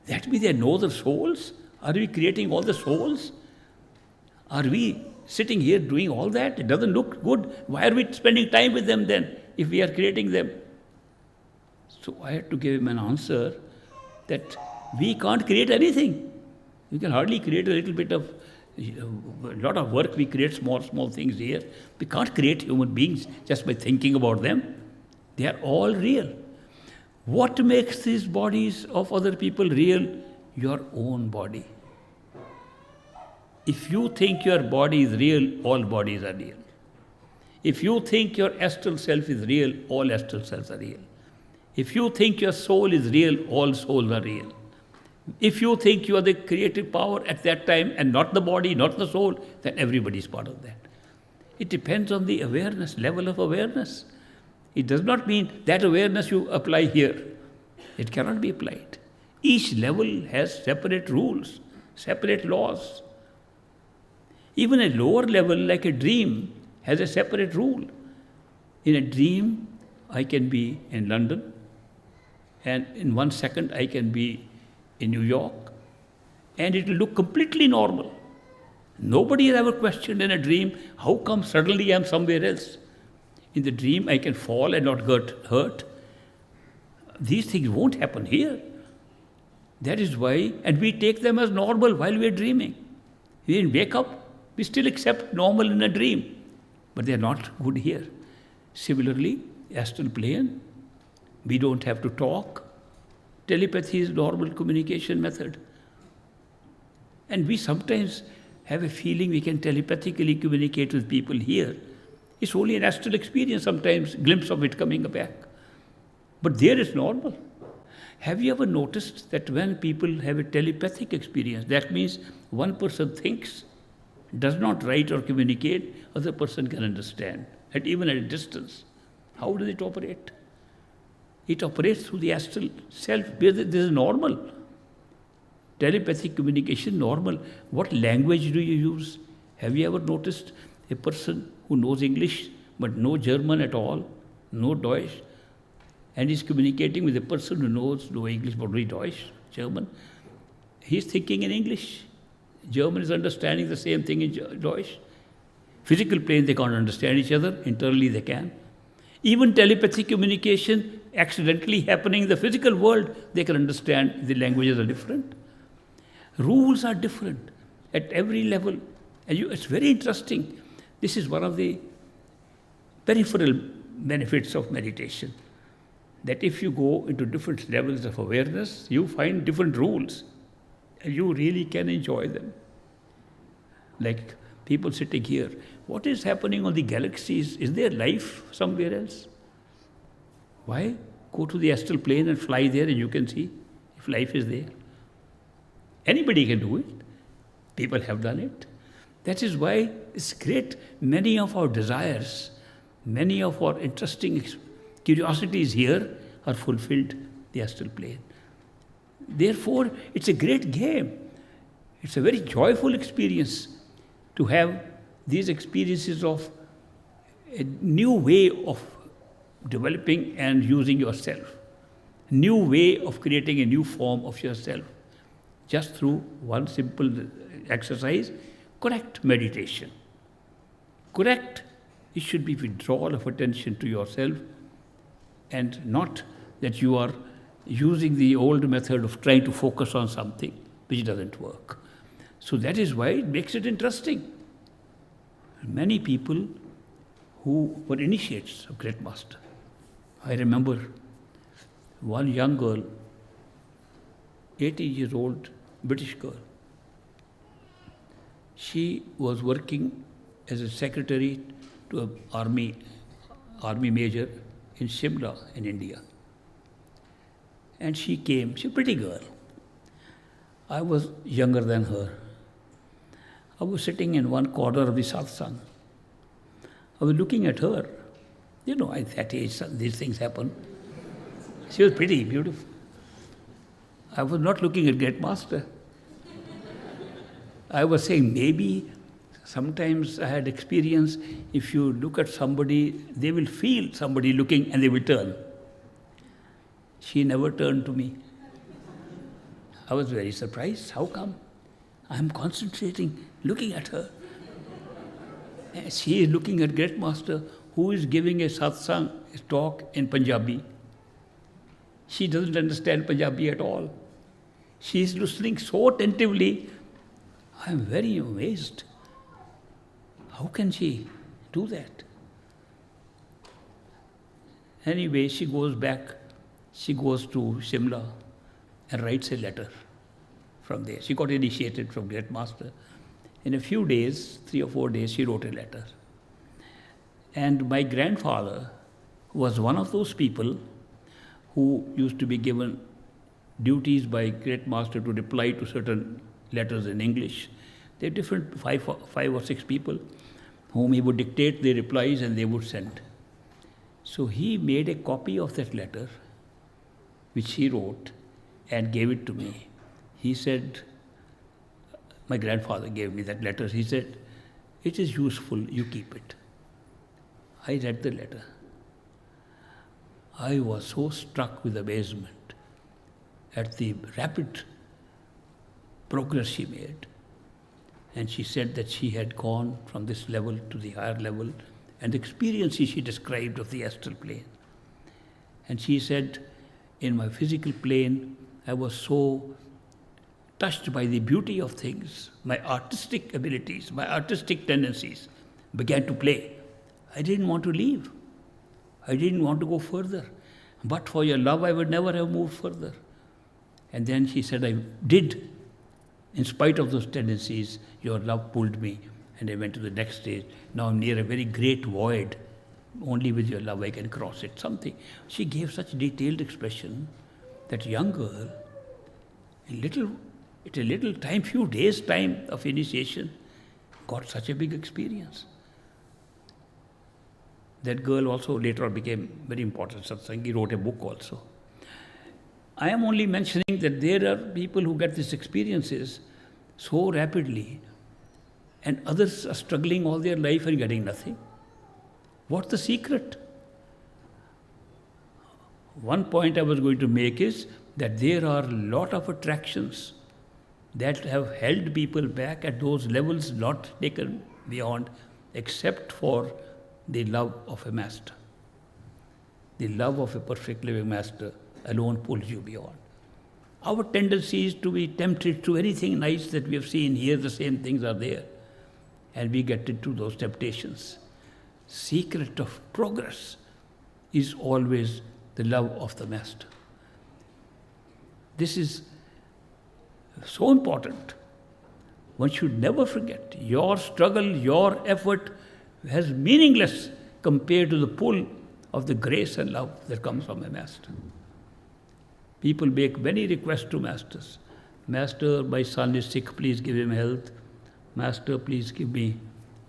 That means there are no other souls? Are we creating all the souls? Are we sitting here doing all that? It doesn't look good. Why are we spending time with them then if we are creating them? So I had to give him an answer that we can't create anything. We can hardly create a little bit of, a lot of work. We create small things here. We can't create human beings just by thinking about them. They are all real. What makes these bodies of other people real? Your own body. If you think your body is real, all bodies are real. If you think your astral self is real, all astral selves are real. If you think your soul is real, all souls are real. If you think you are the creative power at that time and not the body, not the soul, then everybody is part of that. It depends on the awareness, level of awareness. It does not mean that awareness you apply here. It cannot be applied. Each level has separate rules, separate laws. Even a lower level, like a dream, has a separate rule. In a dream, I can be in London, and in 1 second I can be in New York, and it will look completely normal. Nobody has ever questioned in a dream, how come suddenly I am somewhere else? In the dream, I can fall and not get hurt. These things won't happen here. That is why, and we take them as normal while we are dreaming. We didn't wake up, we still accept normal in a dream, but they are not good here. Similarly, astral plane, we don't have to talk. Telepathy is normal communication method. And we sometimes have a feeling we can telepathically communicate with people here. It's only an astral experience, sometimes glimpse of it coming back. But there is normal. Have you ever noticed that when people have a telepathic experience, that means one person thinks, does not write or communicate, other person can understand, and even at a distance. How does it operate? It operates through the astral self. This is normal. Telepathic communication, normal. What language do you use? Have you ever noticed a person who knows English but no German at all, no Deutsch, and is communicating with a person who knows no English but only Deutsch, German? He's thinking in English. German is understanding the same thing in Deutsch. Physical plane, they can't understand each other. Internally, they can. Even telepathic communication accidentally happening in the physical world, they can understand. The languages are different. Rules are different at every level. And it's very interesting. This is one of the peripheral benefits of meditation. That if you go into different levels of awareness, you find different rules. And you really can enjoy them. Like people sitting here. What is happening on the galaxies? Is there life somewhere else? Why? Go to the astral plane and fly there and you can see if life is there. Anybody can do it. People have done it. That is why it's great. Many of our desires, many of our interesting curiosities here are fulfilled in the astral plane. Therefore, it's a great game. It's a very joyful experience to have these experiences of a new way of developing and using yourself, new way of creating a new form of yourself, just through one simple exercise, correct meditation. Correct, it should be withdrawal of attention to yourself and not that you are using the old method of trying to focus on something which doesn't work. So that is why it makes it interesting. Many people who were initiates of Great Master. I remember one young girl, 18-year-old British girl. She was working as a secretary to an army major in Shimla in India. And she came, she's a pretty girl. I was younger than her. I was sitting in one corner of the satsang. I was looking at her. You know, at that age, these things happen. She was pretty, beautiful. I was not looking at Great Master. I was saying maybe sometimes I had experience, if you look at somebody, they will feel somebody looking and they will turn. She never turned to me. I was very surprised. How come? I am concentrating, looking at her. And she is looking at Great Master, who is giving a satsang, a talk in Punjabi. She doesn't understand Punjabi at all. She is listening so attentively. I am very amazed. How can she do that? Anyway, she goes back. She goes to Shimla and writes a letter from there. She got initiated from Great Master. In a few days, 3 or 4 days, she wrote a letter. And my grandfather was one of those people who used to be given duties by Great Master to reply to certain letters in English. There are different 5 or 6 people whom he would dictate the replies and they would send. So he made a copy of that letter, which he wrote, and gave it to me. He said, my grandfather gave me that letter. He said, it is useful, you keep it. I read the letter. I was so struck with amazement at the rapid progress she made. And she said that she had gone from this level to the higher level, and the experiences she described of the astral plane. And she said, in my physical plane, I was so touched by the beauty of things, my artistic abilities, my artistic tendencies began to play. I didn't want to leave. I didn't want to go further. But for your love, I would never have moved further. And then she said, I did. In spite of those tendencies, your love pulled me, and I went to the next stage. Now I'm near a very great void. Only with your love I can cross it. Something. She gave such detailed expression that young girl, a little time, few days' time of initiation, got such a big experience. That girl also later on became very important satsang. He wrote a book also. I am only mentioning that there are people who get these experiences so rapidly, and others are struggling all their life and getting nothing. What's the secret? One point I was going to make is that there are a lot of attractions that have held people back at those levels not taken beyond, except for the love of a master. The love of a perfect living master alone pulls you beyond. Our tendency is to be tempted to anything nice that we have seen here, the same things are there. And we get into those temptations. Secret of progress is always the love of the master. This is so important. One should never forget your struggle, your effort has meaningless compared to the pull of the grace and love that comes from a master. People make many requests to masters. Master, my son is sick, please give him health. Master, please give me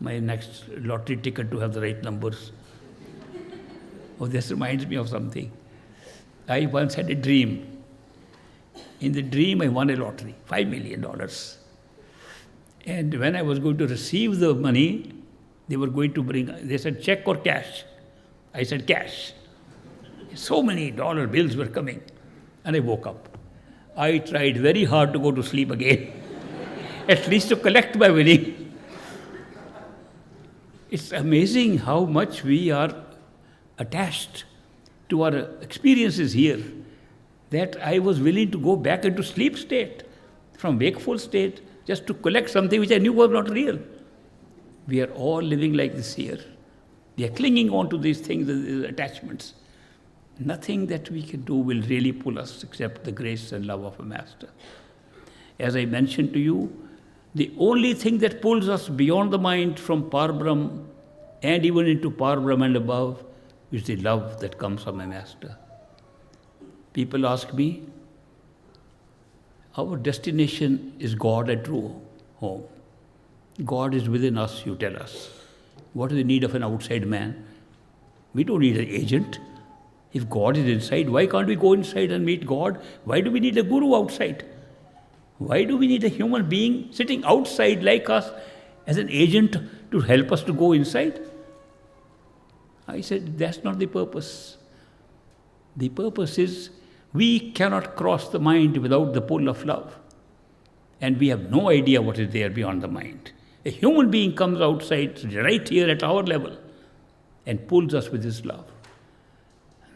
my next lottery ticket to have the right numbers. Oh, this reminds me of something. I once had a dream. In the dream, I won a lottery, $5 million. And when I was going to receive the money, they were going to bring, they said, check or cash? I said, cash. So many dollar bills were coming. And I woke up. I tried very hard to go to sleep again, at least to collect my winning. It's amazing how much we are attached to our experiences here, that I was willing to go back into sleep state, from wakeful state, just to collect something which I knew was not real. We are all living like this here. We are clinging on to these things, these attachments. Nothing that we can do will really pull us except the grace and love of a master. As I mentioned to you, The only thing that pulls us beyond the mind from Parbrahm and even into Parbrahm and above is the love that comes from a master. People ask me, our destination is God at true home. God is within us, you tell us. What is the need of an outside man? We don't need an agent. If God is inside, why can't we go inside and meet God? Why do we need a guru outside? Why do we need a human being sitting outside like us as an agent to help us to go inside? I said, that's not the purpose. The purpose is we cannot cross the mind without the pull of love. And we have no idea what is there beyond the mind. A human being comes outside right here at our level and pulls us with his love.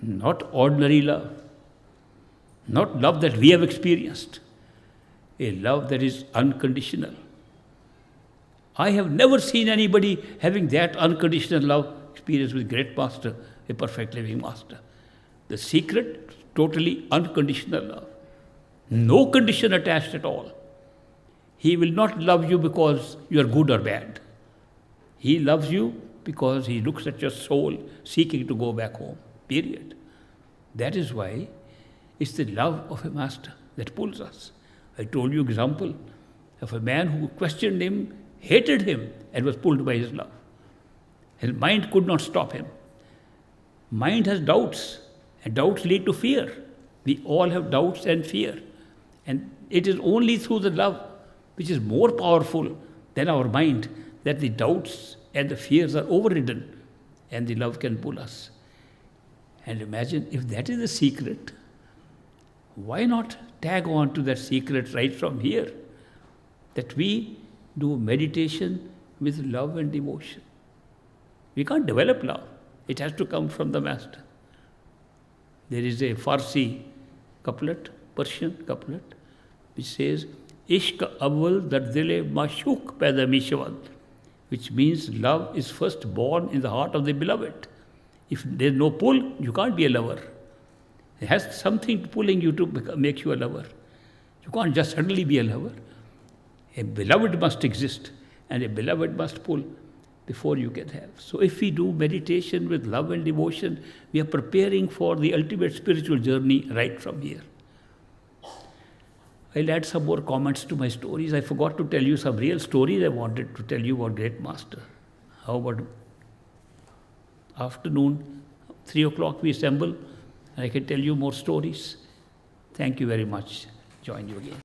Not ordinary love. Not love that we have experienced. A love that is unconditional. I have never seen anybody having that unconditional love experience with great master, a perfect living master. The secret, totally unconditional love. No condition attached at all. He will not love you because you are good or bad. He loves you because he looks at your soul seeking to go back home. Period. That is why it's the love of a master that pulls us. I told you example of a man who questioned him, hated him, and was pulled by his love. His mind could not stop him. Mind has doubts, and doubts lead to fear. We all have doubts and fear. And it is only through the love, which is more powerful than our mind, that the doubts and the fears are overridden, and the love can pull us. And imagine, if that is the secret, why not tag on to that secret right from here? That we do meditation with love and devotion. We can't develop love. It has to come from the master. There is a Farsi couplet, Persian couplet, which says, Ishq awwal dar dile mashuk paida mishwad, which means love is first born in the heart of the beloved. If there is no pull, you can't be a lover. It has something pulling you to make you a lover. You can't just suddenly be a lover. A beloved must exist, and a beloved must pull before you can have. So if we do meditation with love and devotion, we are preparing for the ultimate spiritual journey right from here. I'll add some more comments to my stories. I forgot to tell you some real stories I wanted to tell you about great master. How about afternoon, 3 o'clock we assemble, and I can tell you more stories. Thank you very much. Join you again.